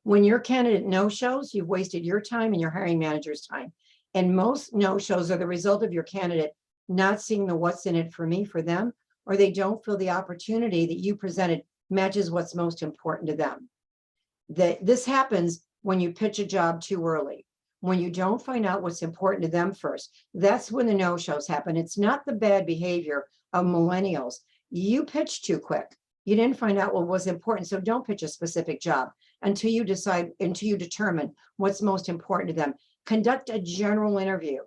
[SPEAKER 2] When your candidate no-shows, you've wasted your time and your hiring manager's time. And most no-shows are the result of your candidate not seeing the what's in it for me, for them, or they don't feel the opportunity that you presented matches what's most important to them. This happens when you pitch a job too early, when you don't find out what's important to them first. That's when the no-shows happen. It's not the bad behavior of millennials. You pitched too quick. You didn't find out what was important. So don't pitch a specific job until you decide, until you determine what's most important to them. Conduct a general interview.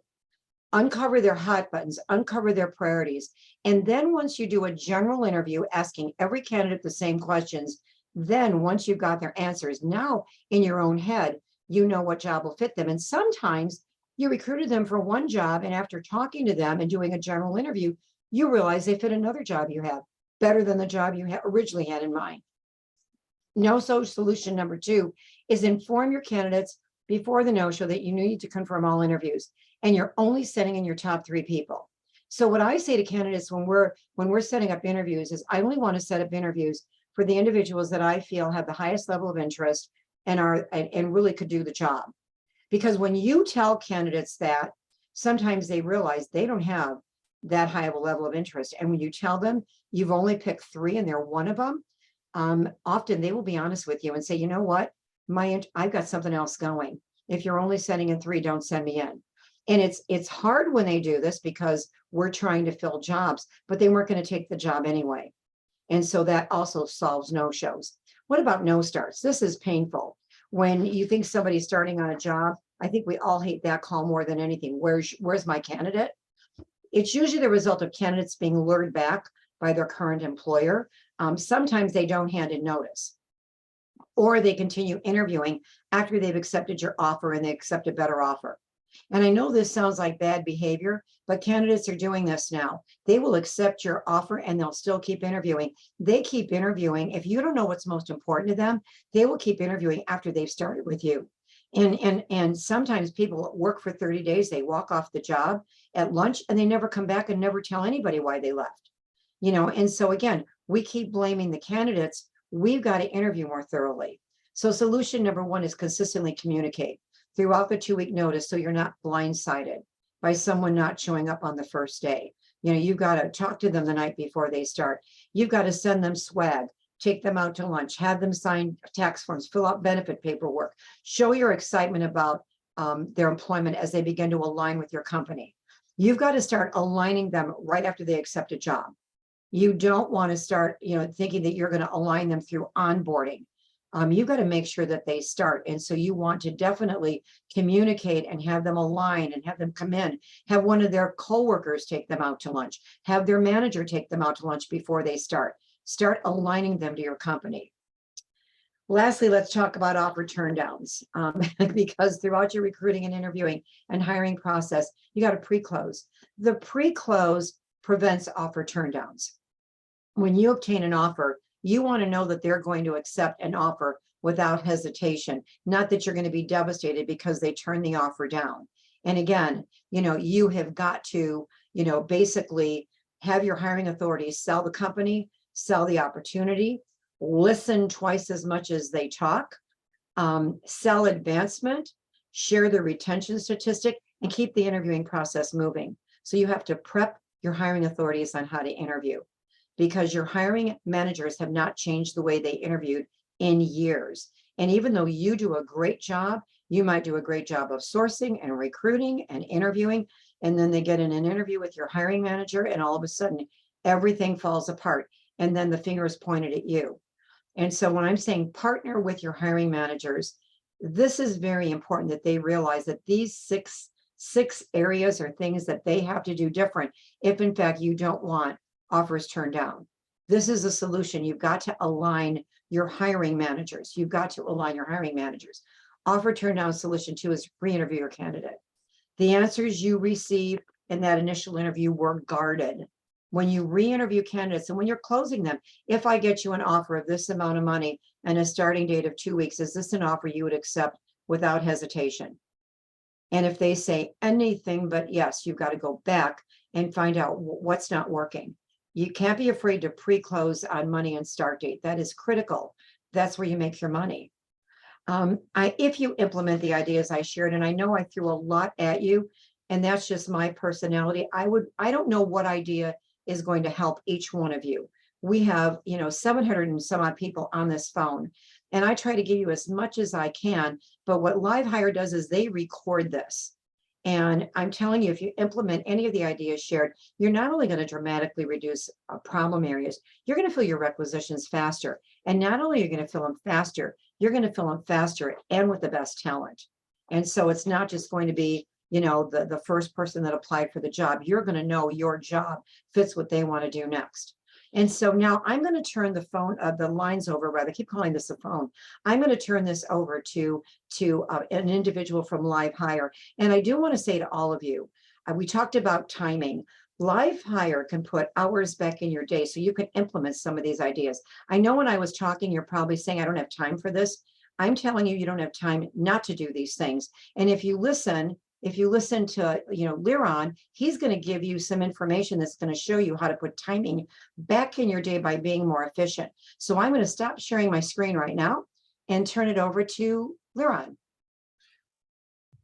[SPEAKER 2] Uncover their hot buttons, uncover their priorities. And then once you do a general interview, asking every candidate the same questions, then once you've got their answers, now in your own head, you know what job will fit them. And sometimes you recruited them for one job, and after talking to them and doing a general interview, you realize they fit another job you have better than the job you originally had in mind. No-show solution number 2 is inform your candidates before the no-show that you need to confirm all interviews, and you're only sending in your top 3 people. So what I say to candidates when we're setting up interviews is I only want to set up interviews for the individuals that I feel have the highest level of interest and really could do the job. Because when you tell candidates that, sometimes they realize they don't have that high of a level of interest. And when you tell them you've only picked 3 and they're one of them, often they will be honest with you and say, you know what, I've got something else going. If you're only sending in 3, don't send me in. And it's hard when they do this because we're trying to fill jobs, but they weren't going to take the job anyway. And so that also solves no-shows. What about no starts? This is painful. When you think somebody's starting on a job, I think we all hate that call more than anything. Where's my candidate? It's usually the result of candidates being lured back by their current employer. Sometimes they don't hand in notice, or they continue interviewing after they've accepted your offer and they accept a better offer. And I know this sounds like bad behavior, but candidates are doing this now. They will accept your offer and they'll still keep interviewing. They keep interviewing. If you don't know what's most important to them, they will keep interviewing after they've started with you. And sometimes people work for 30 days, they walk off the job at lunch and they never come back and never tell anybody why they left. And so again, we keep blaming the candidates. We've got to interview more thoroughly. So solution number 1 is consistently communicate throughout the 2-week notice so you're not blindsided by someone not showing up on the first day. You've got to talk to them the night before they start. You've got to send them swag, take them out to lunch, have them sign tax forms, fill out benefit paperwork, show your excitement about their employment as they begin to align with your company. You've got to start aligning them right after they accept a job. You don't want to start, thinking that you're going to align them through onboarding. You've got to make sure that they start. And so you want to definitely communicate and have them align and have them come in, have one of their coworkers take them out to lunch, have their manager take them out to lunch before they start. Start aligning them to your company. Lastly, let's talk about offer turndowns, because throughout your recruiting and interviewing and hiring process, you got to pre-close. The pre-close prevents offer turndowns. When you obtain an offer, you want to know that they're going to accept an offer without hesitation, not that you're going to be devastated because they turn the offer down. And again, you have got to, basically have your hiring authorities sell the company, sell the opportunity, listen twice as much as they talk, sell advancement, share the retention statistic, and keep the interviewing process moving. So you have to prep your hiring authorities on how to interview, because your hiring managers have not changed the way they interviewed in years. And even though you do a great job, you might do a great job of sourcing and recruiting and interviewing. and then they get in an interview with your hiring manager, and all of a sudden everything falls apart. And then the finger is pointed at you. And so when I'm saying partner with your hiring managers, this is very important that they realize that these six areas are things that they have to do different if in fact you don't want offers turned down. This is a solution. You've got to align your hiring managers. You've got to align your hiring managers. Offer turn down solution 2 is re-interview your candidate. The answers you receive in that initial interview were guarded. When you re-interview candidates and when you're closing them, if I get you an offer of this amount of money and a starting date of 2 weeks, is this an offer you would accept without hesitation? And if they say anything but yes, you've got to go back and find out what's not working. You can't be afraid to pre-close on money and start date. That is critical. That's where you make your money. If you implement the ideas I shared, and I know I threw a lot at you, and that's just my personality, I don't know what idea is going to help each one of you. We have, 700 and some odd people on this phone, and I try to give you as much as I can, but what LiveHire does is they record this. And I'm telling you, if you implement any of the ideas shared, you're not only going to dramatically reduce problem areas, you're going to fill your requisitions faster. And not only are you going to fill them faster, you're going to fill them faster and with the best talent. And so it's not just going to be, the first person that applied for the job. You're going to know your job fits what they want to do next. And so now I'm going to turn the lines over, rather, I keep calling this a phone. I'm going to turn this over to an individual from LiveHire. And I do want to say to all of you, we talked about timing. LiveHire can put hours back in your day so you can implement some of these ideas. I know when I was talking, you're probably saying, I don't have time for this. I'm telling you, you don't have time not to do these things. And if you listen to, Liron, he's going to give you some information that's going to show you how to put timing back in your day by being more efficient. So I'm going to stop sharing my screen right now and turn it over to Liron.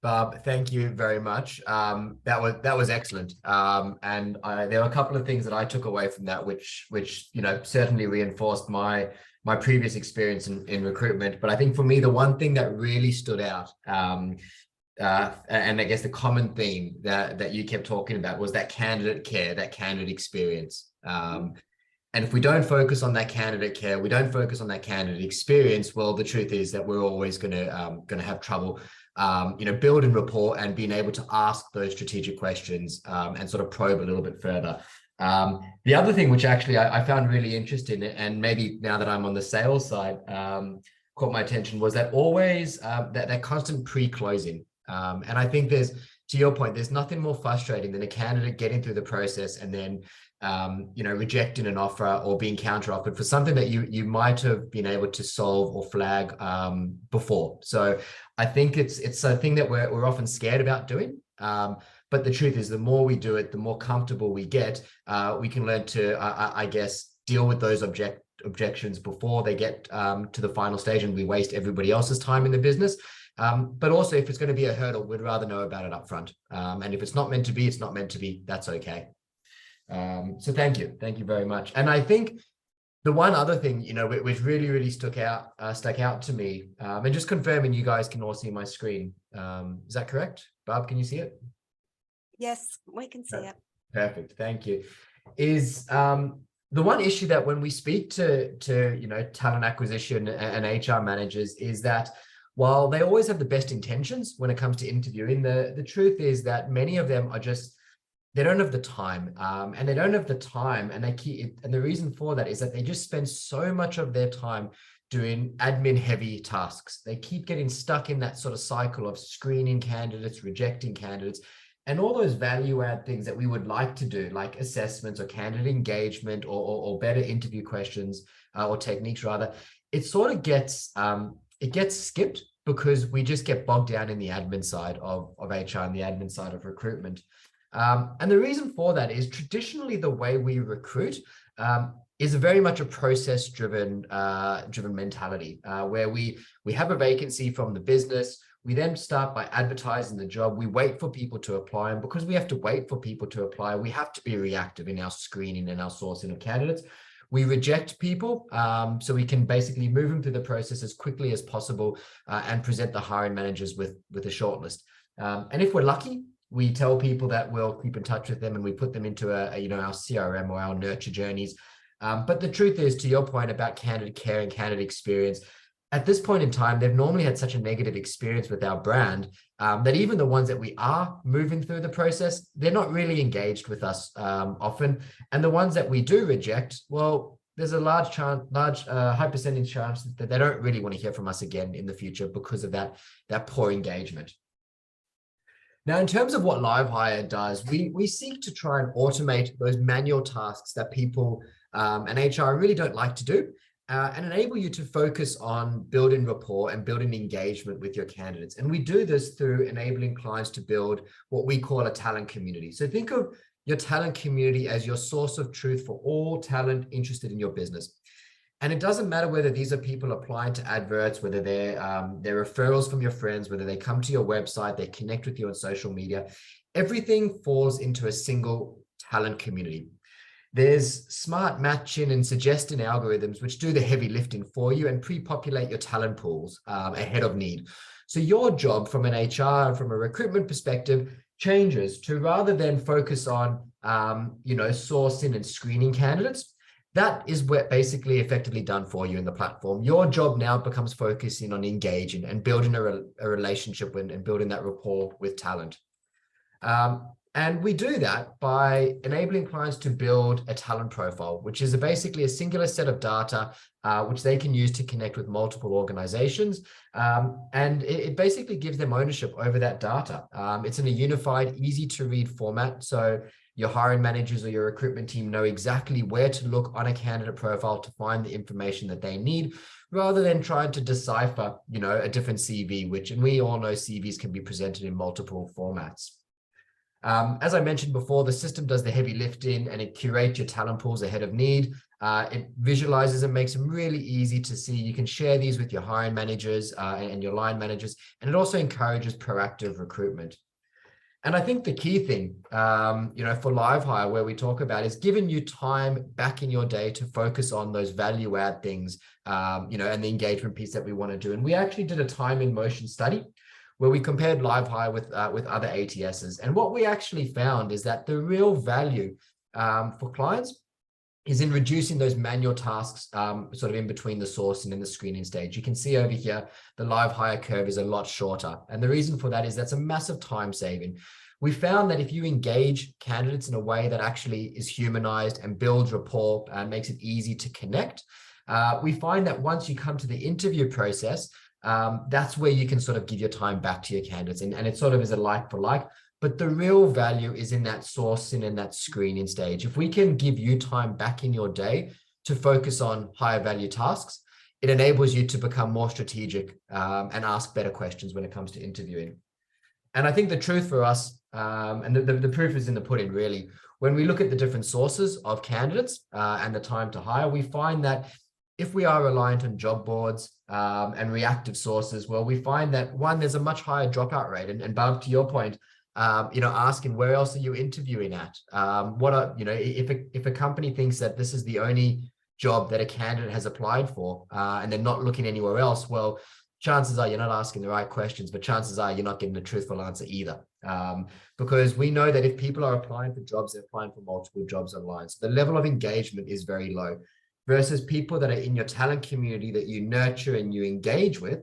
[SPEAKER 3] Barb, thank you very much. That was excellent. And there were a couple of things that I took away from that, which certainly reinforced my previous experience in recruitment. But I think for me, the one thing that really stood out, and I guess the common theme that you kept talking about was that candidate care, that candidate experience. And if we don't focus on that candidate care, we don't focus on that candidate experience, well, the truth is that we're always going to have trouble, building rapport and being able to ask those strategic questions and sort of probe a little bit further. The other thing, which actually I found really interesting, and maybe now that I'm on the sales side, caught my attention, was that always that constant pre-closing. And I think to your point, there's nothing more frustrating than a candidate getting through the process and then, rejecting an offer or being counter-offered for something that you might have been able to solve or flag before. So I think it's a thing that we're often scared about doing. But the truth is, the more we do it, the more comfortable we get. We can learn to, I guess, deal with those objections before they get to the final stage and we waste everybody else's time in the business. But also, if it's going to be a hurdle, we'd rather know about it up front. And if it's not meant to be, it's not meant to be. That's okay. So thank you very much. And I think the one other thing, which really, really stuck out to me, and just confirming you guys can all see my screen. Is that correct? Barb, can you see it?
[SPEAKER 1] Yes, we can see it.
[SPEAKER 3] Perfect. Thank you. Is the one issue that when we speak to talent acquisition and HR managers is that while they always have the best intentions when it comes to interviewing, the truth is that many of them are they don't have the time, and they don't have the time, and the reason for that is that they just spend so much of their time doing admin heavy tasks. They keep getting stuck in that sort of cycle of screening candidates, rejecting candidates, and all those value add things that we would like to do, like assessments or candidate engagement or better interview questions or techniques rather. It sort of gets skipped because we just get bogged down in the admin side of HR and the admin side of recruitment. And the reason for that is traditionally the way we recruit is very much a process-driven mentality, where we have a vacancy from the business. We then start by advertising the job. We wait for people to apply, and because we have to wait for people to apply, we have to be reactive in our screening and our sourcing of candidates. We reject people so we can basically move them through the process as quickly as possible and present the hiring managers with a shortlist. And if we're lucky, we tell people that we'll keep in touch with them and we put them into our CRM or our nurture journeys. But the truth is, to your point about candidate care and candidate experience, at this point in time, they've normally had such a negative experience with our brand that even the ones that we are moving through the process, they're not really engaged with us often. And the ones that we do reject, well, there's a high percentage chance that they don't really want to hear from us again in the future because of that poor engagement. Now, in terms of what LiveHire does, we seek to try and automate those manual tasks that people and HR really don't like to do, and enable you to focus on building rapport and building engagement with your candidates. And we do this through enabling clients to build what we call a talent community. So think of your talent community as your source of truth for all talent interested in your business. And it doesn't matter whether these are people applying to adverts, whether they're referrals from your friends, whether they come to your website, they connect with you on social media. Everything falls into a single talent community. There's smart matching and suggesting algorithms which do the heavy lifting for you and pre-populate your talent pools ahead of need. So your job from an HR, from a recruitment perspective, changes to, rather than focus on sourcing and screening candidates, that is what basically effectively done for you in the platform. Your job now becomes focusing on engaging and building a relationship and building that rapport with talent. And we do that by enabling clients to build a talent profile, which is basically a singular set of data which they can use to connect with multiple organizations. And it basically gives them ownership over that data. It's in a unified, easy to read format. So your hiring managers or your recruitment team know exactly where to look on a candidate profile to find the information that they need, rather than trying to decipher, a different CV, and we all know CVs can be presented in multiple formats. As I mentioned before, the system does the heavy lifting and it curates your talent pools ahead of need. It visualizes and makes them really easy to see. You can share these with your hiring managers and your line managers, and it also encourages proactive recruitment. And I think the key thing, for LiveHire, where we talk about, is giving you time back in your day to focus on those value add things, and the engagement piece that we want to do. And we actually did a time in motion study where we compared LiveHire with other ATSs. And what we actually found is that the real value for clients is in reducing those manual tasks sort of in between the sourcing and the screening stage. You can see over here, the LiveHire curve is a lot shorter. And the reason for that is that's a massive time saving. We found that if you engage candidates in a way that actually is humanized and builds rapport and makes it easy to connect, we find that once you come to the interview process, that's where you can sort of give your time back to your candidates. And it sort of is a like for like. But the real value is in that sourcing and that screening stage. If we can give you time back in your day to focus on higher value tasks, it enables you to become more strategic and ask better questions when it comes to interviewing. And I think the truth for us, and the proof is in the pudding, really, when we look at the different sources of candidates and the time to hire, we find that if we are reliant on job boards and reactive sources, well, we find that, one, there's a much higher dropout rate. And Barb, to your point, asking where else are you interviewing at? If a company thinks that this is the only job that a candidate has applied for and they're not looking anywhere else, well, chances are you're not asking the right questions, but chances are you're not getting a truthful answer either. Because we know that if people are applying for jobs, they're applying for multiple jobs online. So the level of engagement is very low versus people that are in your talent community that you nurture and you engage with.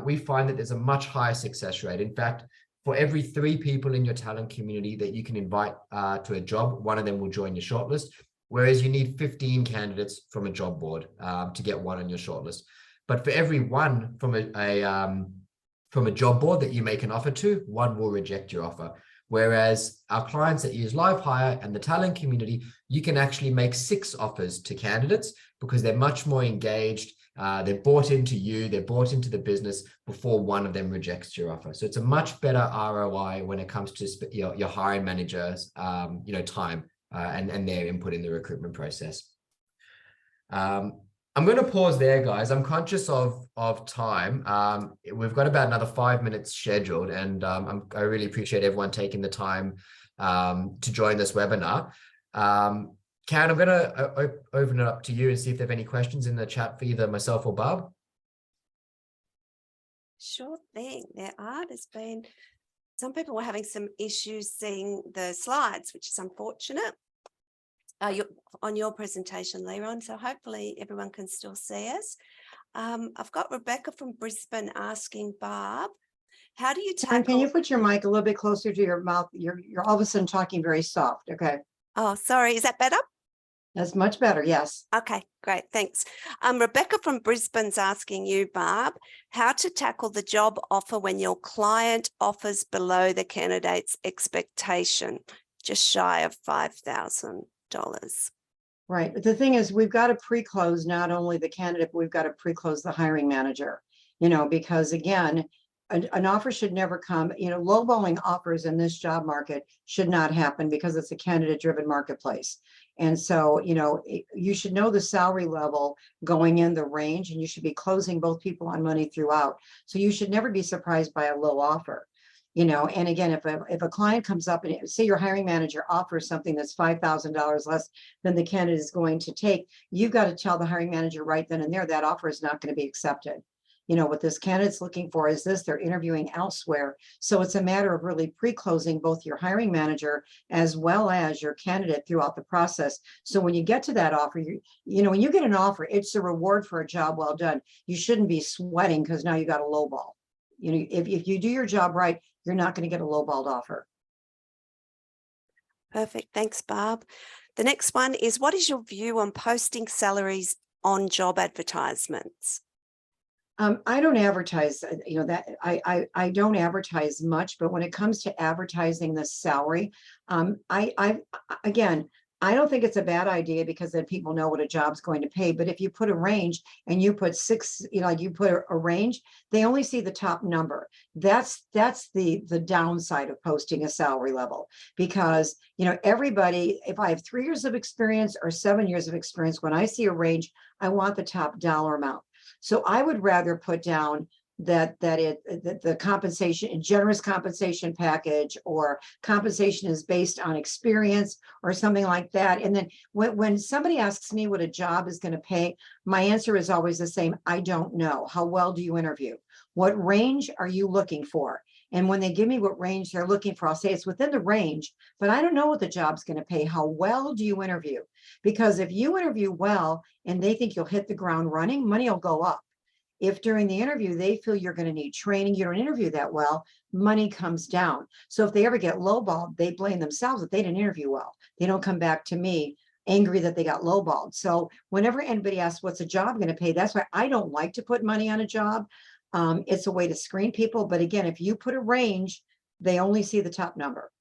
[SPEAKER 3] We find that there's a much higher success rate. In fact, for every 3 people in your talent community that you can invite to a job, 1 of them will join your shortlist, whereas you need 15 candidates from a job board to get 1 on your shortlist. But for every 1 from a job board that you make an offer to, 1 will reject your offer. Whereas our clients that use LiveHire and the talent community, you can actually make 6 offers to candidates because they're much more engaged. They're bought into you, they're bought into the business before 1 of them rejects your offer. So it's a much better ROI when it comes to your hiring managers, time and their input in the recruitment process. I'm going to pause there, guys. I'm conscious of time. We've got about another 5 minutes scheduled, and I really appreciate everyone taking the time to join this webinar. Karen, I'm going to open it up to you and see if there are any questions in the chat for either myself or Barb.
[SPEAKER 1] Sure thing. There are. There's been some people were having some issues seeing the slides, which is unfortunate. On your presentation, Leron, so hopefully everyone can still see us. I've got Rebecca from Brisbane asking Barb, how do you
[SPEAKER 2] And can you
[SPEAKER 1] tackle?
[SPEAKER 2] put your mic a little bit closer to your mouth? You're all of a sudden talking very soft. Okay,
[SPEAKER 1] Oh, sorry, is that better?
[SPEAKER 2] that's much better. Yes.
[SPEAKER 1] Okay, great, thanks. Rebecca from Brisbane's asking you, Barb, how to tackle the job offer when your client offers below the candidate's expectation, just shy of $5,000.
[SPEAKER 2] Right. But the thing is, we've got to pre-close not only the candidate, but we've got to pre-close the hiring manager, because again, an offer should never come, lowballing offers in this job market should not happen because it's a candidate-driven marketplace. And so, you should know the salary level going in the range, and you should be closing both people on money throughout. So you should never be surprised by a low offer. And again, if a client comes up and say your hiring manager offers something that's $5,000 less than the candidate is going to take, you've got to tell the hiring manager right then and there that offer is not going to be accepted. What this candidate's looking for is this, they're interviewing elsewhere. So it's a matter of really pre-closing both your hiring manager as well as your candidate throughout the process. So when you get to that offer, when you get an offer, it's a reward for a job well done. You shouldn't be sweating because now you got a lowball. If you do your job right, you're not going to get a lowballed offer.
[SPEAKER 1] Perfect. Thanks, Barb. The next one is, what is your view on posting salaries on job advertisements?
[SPEAKER 2] I don't advertise, that I don't advertise much, but when it comes to advertising the salary, again, I don't think it's a bad idea because then people know what a job's going to pay. But if you put a range and you put you put a range, they only see the top number. That's the downside of posting a salary level, because everybody, if I have 3 years of experience or 7 years of experience, when I see a range, I want the top dollar amount. So I would rather put down that the compensation, generous compensation package, or compensation is based on experience or something like that. And then when somebody asks me what a job is going to pay, my answer is always the same. I don't know. How well do you interview? What range are you looking for? And when they give me what range they're looking for, I'll say it's within the range, but I don't know what the job's going to pay. How well do you interview? Because if you interview well and they think you'll hit the ground running, money will go up. If during the interview they feel you're going to need training, you don't interview that well, money comes down. So if they ever get lowballed, they blame themselves that they didn't interview well. They don't come back to me angry that they got lowballed. So whenever anybody asks what's a job going to pay, that's why I don't like to put money on a job. It's a way to screen people. But again, if you put a range, they only see the top number.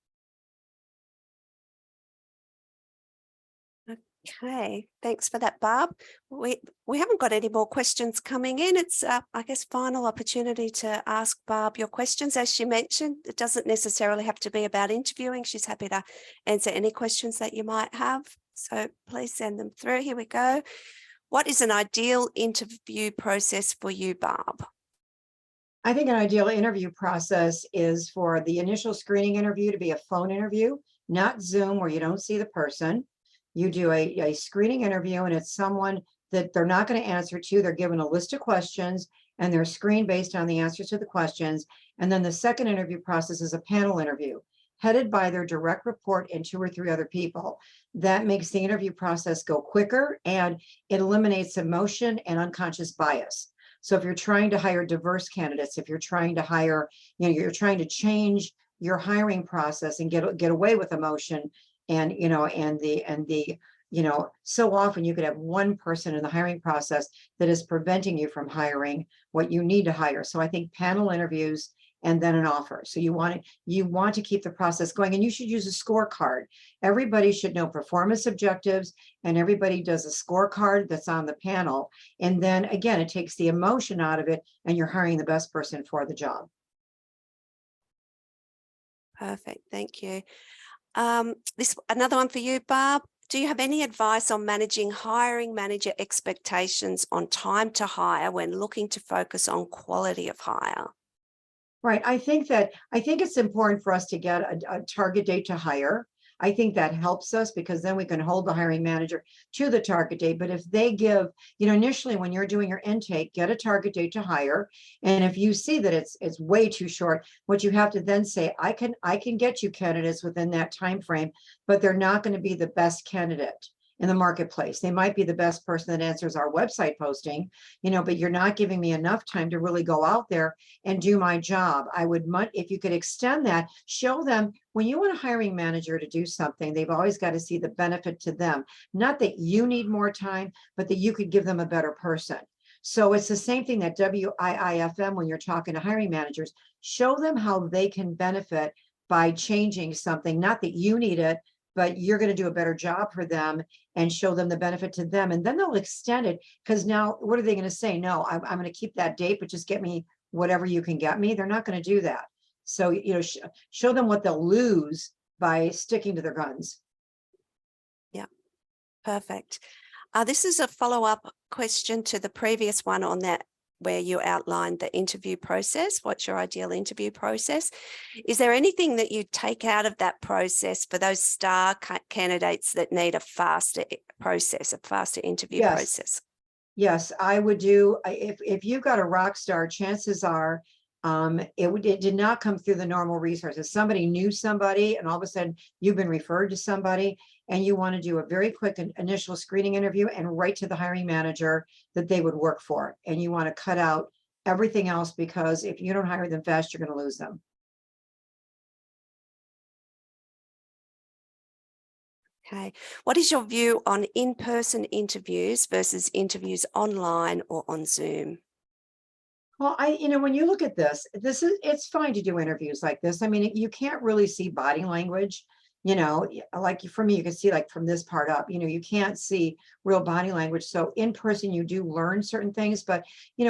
[SPEAKER 1] Okay, thanks for that, Barb. We haven't got any more questions coming in. It's, I guess, final opportunity to ask Barb your questions. As she mentioned, it doesn't necessarily have to be about interviewing. She's happy to answer any questions that you might have. So please send them through. Here we go. What is an ideal interview process for you, Barb?
[SPEAKER 2] I think an ideal interview process is for the initial screening interview to be a phone interview, not Zoom where you don't see the person. You do a screening interview, and it's someone that they're not going to answer to. They're given a list of questions and they're screened based on the answers to the questions. And then the second interview process is a panel interview headed by their direct report and 2 or 3 other people. That makes the interview process go quicker, and it eliminates emotion and unconscious bias. So if you're trying to hire diverse candidates, if you're trying to hire, you're trying to change your hiring process and get away with emotion, and so often you could have one person in the hiring process that is preventing you from hiring what you need to hire. So I think panel interviews and then an offer. So you want to keep the process going, and you should use a scorecard. Everybody should know performance objectives, and everybody does a scorecard that's on the panel. And then again, it takes the emotion out of it, and you're hiring the best person for the job.
[SPEAKER 1] Perfect. Thank you. Another one for you, Barb. Do you have any advice on managing hiring manager expectations on time to hire when looking to focus on quality of hire?
[SPEAKER 2] Right. I think it's important for us to get a target date to hire. I think that helps us because then we can hold the hiring manager to the target date. But if they give, initially when you're doing your intake, get a target date to hire. And if you see that it's way too short, what you have to then say, I can get you candidates within that time frame, but they're not going to be the best candidate in the marketplace. They might be the best person that answers our website posting, but you're not giving me enough time to really go out there and do my job. I would if you could extend that, show them when you want a hiring manager to do something, they've always got to see the benefit to them. Not that you need more time, but that you could give them a better person. So it's the same thing that WIIFM, when you're talking to hiring managers, show them how they can benefit by changing something, not that you need it, but you're going to do a better job for them and show them the benefit to them. And then they'll extend it because now what are they going to say? No, I'm going to keep that date, but just get me whatever you can get me. They're not going to do that. So, show them what they'll lose by sticking to their guns.
[SPEAKER 1] Yeah, perfect. This is a follow-up question to the previous one on that, where you outlined the interview process. What's your ideal interview process? Is there anything that you take out of that process for those star candidates that need a faster process, a faster interview process?
[SPEAKER 2] Yes, I would do. If you've got a rock star, chances are it did not come through the normal resources. Somebody knew somebody and all of a sudden you've been referred to somebody and you want to do a very quick initial screening interview and write to the hiring manager that they would work for. And you want to cut out everything else because if you don't hire them fast, you're going to lose them.
[SPEAKER 1] Okay. What is your view on in-person interviews versus interviews online or on Zoom?
[SPEAKER 2] Well, when you look at this, it's fine to do interviews like this. I mean, you can't really see body language, like for me, you can see like from this part up, you can't see real body language. So in person, you do learn certain things, but,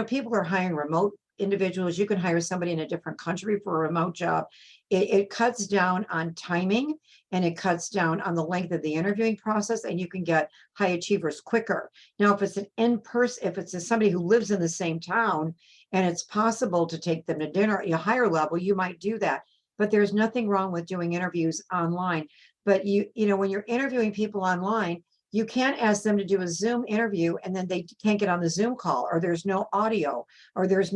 [SPEAKER 2] people are hiring remote individuals. You can hire somebody in a different country for a remote job. It cuts down on timing and it cuts down on the length of the interviewing process, and you can get high achievers quicker. Now, if it's an in-person, if it's somebody who lives in the same town and it's possible to take them to dinner at a higher level, you might do that. But there's nothing wrong with doing interviews online. But when you're interviewing people online, you can't ask them to do a Zoom interview and then they can't get on the Zoom call, or there's no audio, or there's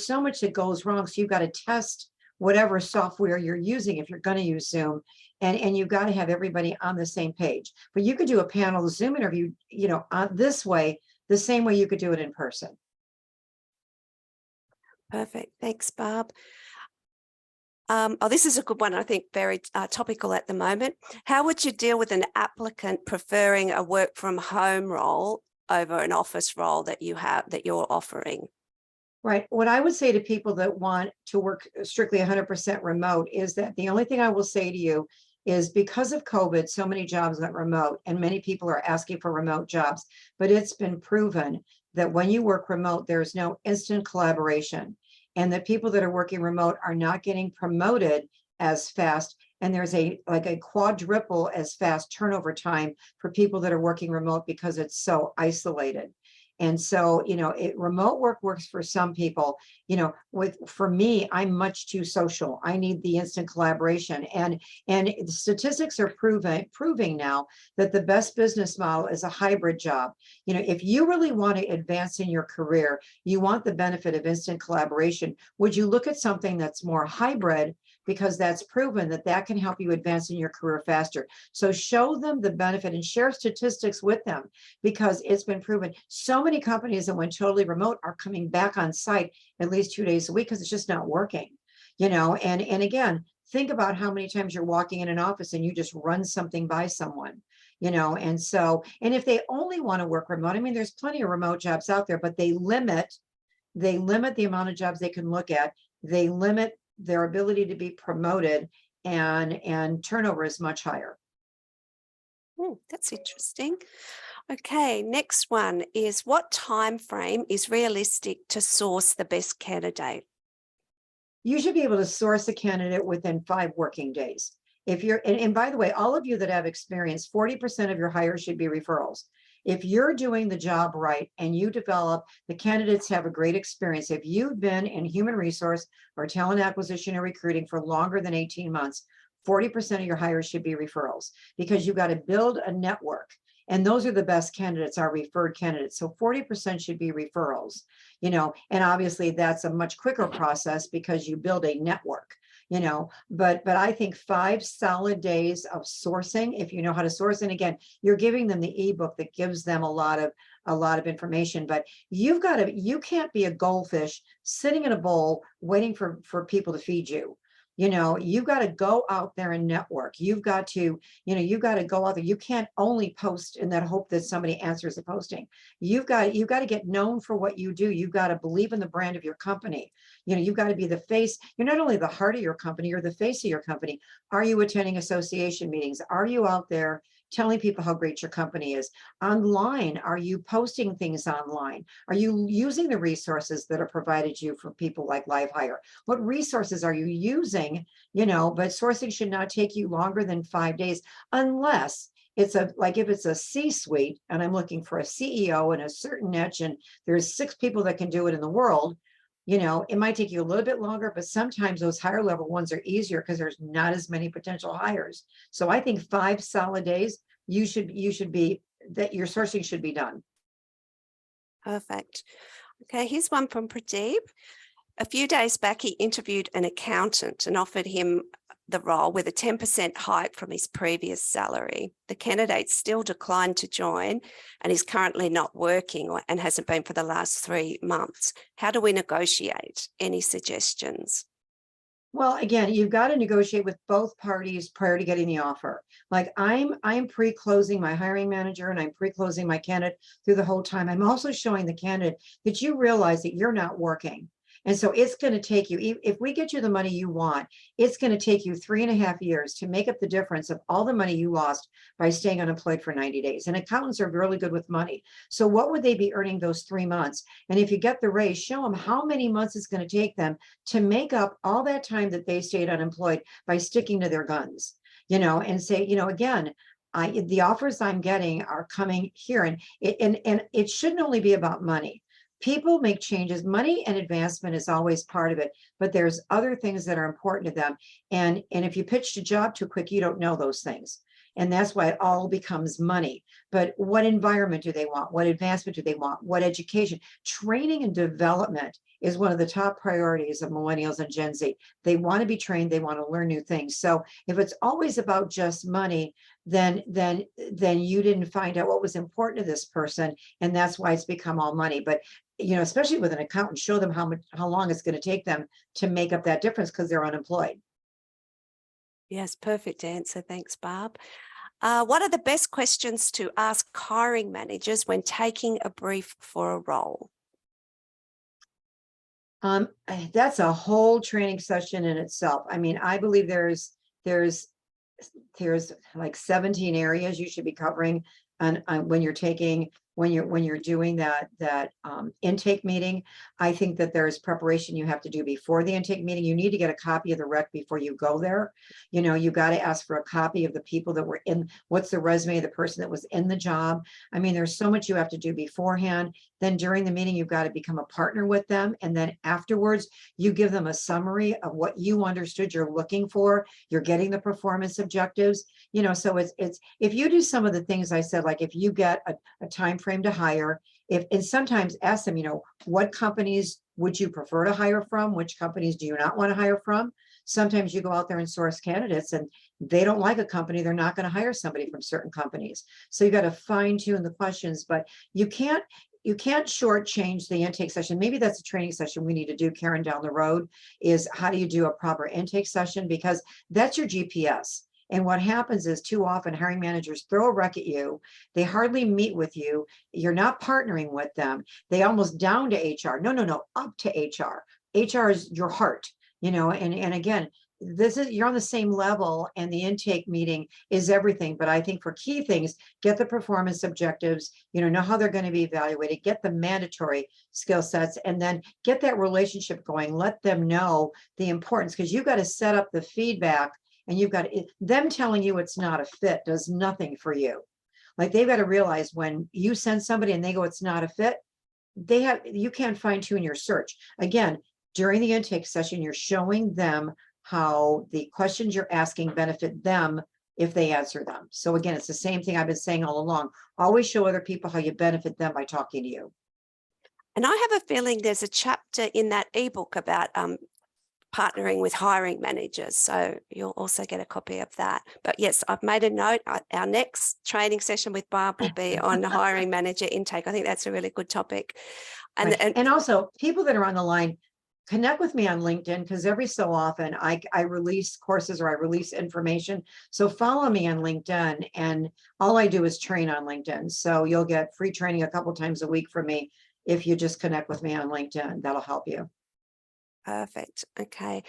[SPEAKER 2] so much that goes wrong. So you've got to test whatever software you're using if you're going to use Zoom, and you've got to have everybody on the same page. But you could do a panel Zoom interview, this way, the same way you could do it in person.
[SPEAKER 1] Perfect. Thanks, Barb. This is a good one, I think very topical at the moment. How would you deal with an applicant preferring a work from home role over an office role that you're offering?
[SPEAKER 2] Right. What I would say to people that want to work strictly 100% remote is that the only thing I will say to you is because of COVID, so many jobs went remote and many people are asking for remote jobs, but it's been proven that when you work remote, there's no instant collaboration, and that people that are working remote are not getting promoted as fast. And there's a quadruple as fast turnover time for people that are working remote because it's so isolated. And so, remote work works for some people. For me, I'm much too social. I need the instant collaboration. And the statistics are proving now that the best business model is a hybrid job. If you really want to advance in your career, you want the benefit of instant collaboration. Would you look at something that's more hybrid? Because that's proven that can help you advance in your career faster. So show them the benefit and share statistics with them, because it's been proven. So many companies that went totally remote are coming back on site at least 2 days a week because it's just not working, and again, think about how many times you're walking in an office and you just run something by someone, and if they only want to work remote, I mean, there's plenty of remote jobs out there, but they limit the amount of jobs they can look at. They limit their ability to be promoted, and turnover is much higher.
[SPEAKER 1] That's interesting. Okay, next one is, what time frame is realistic to source the best candidate?
[SPEAKER 2] You should be able to source a candidate within 5 working days. If you're, and by the way, all of you that have experience, 40% of your hires should be referrals. If you're doing the job right and you develop, the candidates have a great experience. If you've been in human resource or talent acquisition or recruiting for longer than 18 months, 40% of your hires should be referrals, because you've got to build a network. And those are the best candidates, are referred candidates. So 40% should be referrals, and obviously that's a much quicker process because you build a network, but I think 5 solid days of sourcing, if you know how to source, and again, you're giving them the ebook that gives them a lot of information, but you can't be a goldfish sitting in a bowl waiting for people to feed you. You've got to go out there and network. You've got to go out there. You can't only post in that hope that somebody answers the posting. You've got to get known for what you do. You've got to believe in the brand of your company. You've got to be the face. You're not only the heart of your company, you're the face of your company. Are you attending association meetings? Are you out there telling people how great your company is? Online, are you posting things online? Are you using the resources that are provided you for people like LiveHire? What resources are you using? But sourcing should not take you longer than 5 days, unless it's if it's a C-suite and I'm looking for a CEO in a certain niche and there's 6 people that can do it in the world. It might take you a little bit longer, but sometimes those higher level ones are easier because there's not as many potential hires. So I think 5 solid days, you should be, that your sourcing should be done.
[SPEAKER 1] Perfect. Okay, here's one from Pradeep. A few days back, he interviewed an accountant and offered him the role with a 10% hike from his previous salary. The candidate still declined to join and is currently not working and hasn't been for the last 3 months. How do we negotiate? Any suggestions?
[SPEAKER 2] Well, again, you've got to negotiate with both parties prior to getting the offer. Like I'm pre-closing my hiring manager and I'm pre-closing my candidate through the whole time. I'm also showing the candidate that you realize that you're not working. And so it's going to take you, if we get you the money you want, it's going to take you 3.5 years to make up the difference of all the money you lost by staying unemployed for 90 days. And accountants are really good with money. So what would they be earning those 3 months? And if you get the raise, show them how many months it's going to take them to make up all that time that they stayed unemployed by sticking to their guns, and say, again, the offers I'm getting are coming here, and it shouldn't only be about money. People make changes. Money and advancement is always part of it, but there's other things that are important to them. And if you pitched a job too quick, you don't know those things. And that's why it all becomes money. But what environment do they want? What advancement do they want? What education? Training and development is one of the top priorities of millennials and Gen Z. They want to be trained. They want to learn new things. So if it's always about just money, then you didn't find out what was important to this person. And that's why it's become all money. But especially with an accountant, show them how long it's going to take them to make up that difference because they're unemployed.
[SPEAKER 1] Yes, perfect answer. Thanks, Barb. What are the best questions to ask hiring managers when taking a brief for a role?
[SPEAKER 2] That's a whole training session in itself. I mean, I believe there's like 17 areas you should be covering when you're doing that intake meeting. I think that there's preparation you have to do before the intake meeting. You need to get a copy of the rec before you go there. You got to ask for a copy of the people that were in, what's the resume of the person that was in the job. I mean, there's so much you have to do beforehand. Then during the meeting, you've got to become a partner with them. And then afterwards, you give them a summary of what you understood you're looking for. You're getting the performance objectives. So it's if you do some of the things I said, like if you get a time frame to hire, and sometimes ask them, what companies would you prefer to hire from? Which companies do you not want to hire from? Sometimes you go out there and source candidates and they don't like a company, they're not going to hire somebody from certain companies. So you got to fine tune the questions, but you can't shortchange the intake session. Maybe that's a training session we need to do, Karen, down the road, is how do you do a proper intake session? Because that's your GPS. And what happens is too often hiring managers throw a rec at you. They hardly meet with you. You're not partnering with them. They almost down to HR. No, up to HR. HR is your heart, and again, you're on the same level, and the intake meeting is everything. But I think for key things, get the performance objectives, know how they're going to be evaluated, get the mandatory skill sets, and then get that relationship going. Let them know the importance, because you've got to set up the feedback. And you've got them telling you it's not a fit does nothing for you. Like, they've got to realize when you send somebody and they go, it's not a fit, you can't fine tune your search. Again, during the intake session, you're showing them how the questions you're asking benefit them if they answer them. So again, it's the same thing I've been saying all along. Always show other people how you benefit them by talking to you.
[SPEAKER 1] And I have a feeling there's a chapter in that ebook about partnering with hiring managers. So you'll also get a copy of that. But yes, I've made a note. Our next training session with Barb will be on hiring manager intake. I think that's a really good topic.
[SPEAKER 2] Right. And also people that are on the line, connect with me on LinkedIn, because every so often I release courses or I release information. So follow me on LinkedIn, and all I do is train on LinkedIn. So you'll get free training a couple times a week from me if you just connect with me on LinkedIn. That'll help you.
[SPEAKER 1] Perfect. Okay.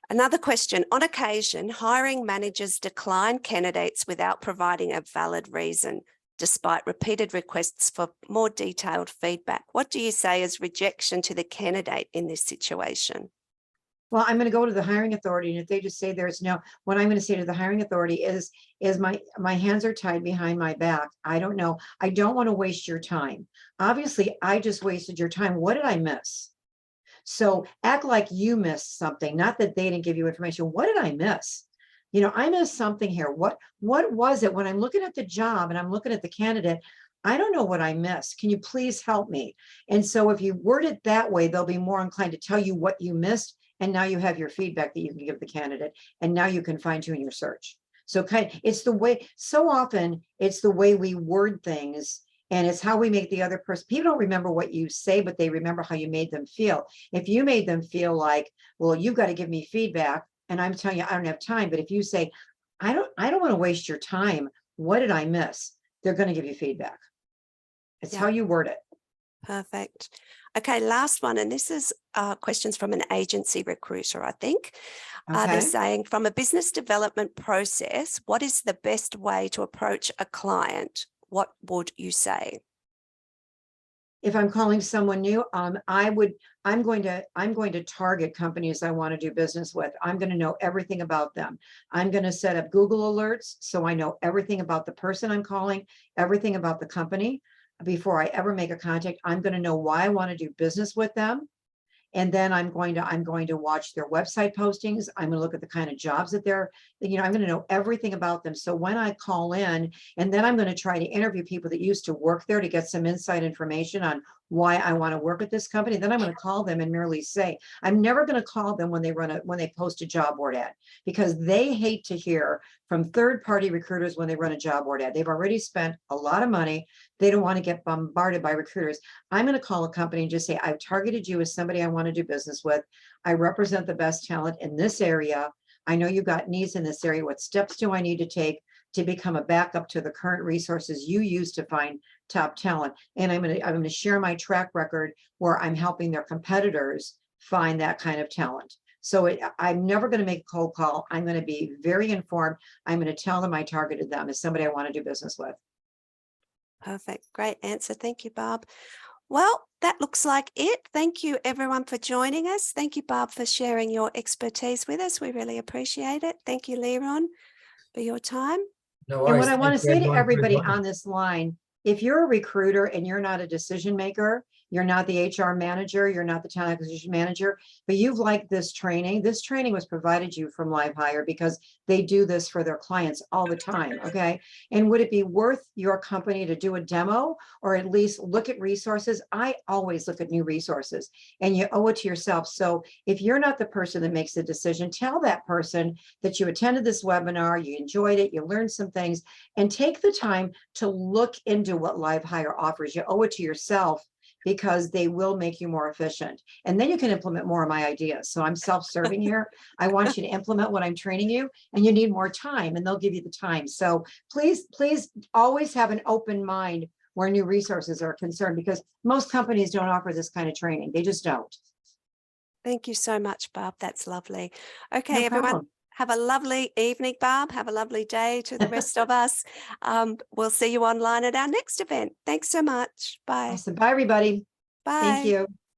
[SPEAKER 1] Another question. On occasion, hiring managers decline candidates without providing a valid reason, despite repeated requests for more detailed feedback. What do you say is rejection to the candidate in this situation?
[SPEAKER 2] Well, I'm going to go to the hiring authority, and if they just say there's no, what I'm going to say to the hiring authority is my hands are tied behind my back. I don't know. I don't want to waste your time. Obviously, I just wasted your time. What did I miss? So act like you missed something, not that they didn't give you information. What did I miss? You know, I missed something here. What was it? When I'm looking at the job and I'm looking at the candidate, I don't know what I missed. Can you please help me? And so if you word it that way, they'll be more inclined to tell you what you missed. And now you have your feedback that you can give the candidate. And now you can fine tune your search. So it's the way, so often it's the way we word things. And it's how we make the other person, people don't remember what you say, but they remember how you made them feel. If you made them feel like, well, you've got to give me feedback, and I'm telling you, I don't have time. But if you say, I don't want to waste your time. What did I miss? They're going to give you feedback. It's how you word it.
[SPEAKER 1] Perfect. Okay, last one. And this is questions from an agency recruiter, I think. They're
[SPEAKER 2] Okay.
[SPEAKER 1] saying, from a business development process, what is the best way to approach a client? What would you say?
[SPEAKER 2] If I'm calling someone new, I'm going to target companies I want to do business with. I'm going to know everything about them. I'm going to set up Google alerts so I know everything about the person I'm calling, everything about the company. Before I ever make a contact, I'm going to know why I want to do business with them. And then I'm going to watch their website postings. I'm going to look at the kind of jobs that they're, I'm going to know everything about them. So when I call in, and then I'm going to try to interview people that used to work there to get some inside information on why I want to work at this company. Then I'm going to call them and merely say, I'm never going to call them when they post a job board ad, because they hate to hear from third-party recruiters when they run a job board ad. They've already spent a lot of money. They don't want to get bombarded by recruiters. I'm going to call a company and just say, I've targeted you as somebody I want to do business with. I represent the best talent in this area. I know you've got needs in this area. What steps do I need to take to become a backup to the current resources you use to find top talent? And I'm going to share my track record where I'm helping their competitors find that kind of talent. So I'm never going to make a cold call. I'm going to be very informed. I'm going to tell them I targeted them as somebody I want to do business with.
[SPEAKER 1] Perfect. Great answer. Thank you, Barb. Well, that looks like it. Thank you, everyone, for joining us. Thank you, Barb, for sharing your expertise with us. We really appreciate it. Thank you, Leron, for your time.
[SPEAKER 3] No
[SPEAKER 2] And
[SPEAKER 3] worries.
[SPEAKER 2] what I want to
[SPEAKER 3] Thank you
[SPEAKER 2] say to
[SPEAKER 3] everyone for
[SPEAKER 2] everybody
[SPEAKER 3] joining.
[SPEAKER 2] on this line, if you're a recruiter and you're not a decision maker, you're not the HR manager, you're not the talent acquisition manager, but you've liked this training was provided you from LiveHire because they do this for their clients all the time, okay? And would it be worth your company to do a demo or at least look at resources? I always look at new resources, and you owe it to yourself. So if you're not the person that makes the decision, tell that person that you attended this webinar, you enjoyed it, you learned some things, and take the time to look into what LiveHire offers. You owe it to yourself, because they will make you more efficient. And then you can implement more of my ideas. So I'm self-serving here. I want you to implement what I'm training you, and you need more time, and they'll give you the time. So please always have an open mind where new resources are concerned, because most companies don't offer this kind of training. They just don't.
[SPEAKER 1] Thank you so much, Barb. That's lovely. Okay,
[SPEAKER 2] No
[SPEAKER 1] everyone.
[SPEAKER 2] problem.
[SPEAKER 1] Have a lovely evening, Barb. Have a lovely day to the rest of us. We'll see you online at our next event. Thanks so much. Bye.
[SPEAKER 2] Awesome. Bye, everybody.
[SPEAKER 1] Bye.
[SPEAKER 2] Thank you.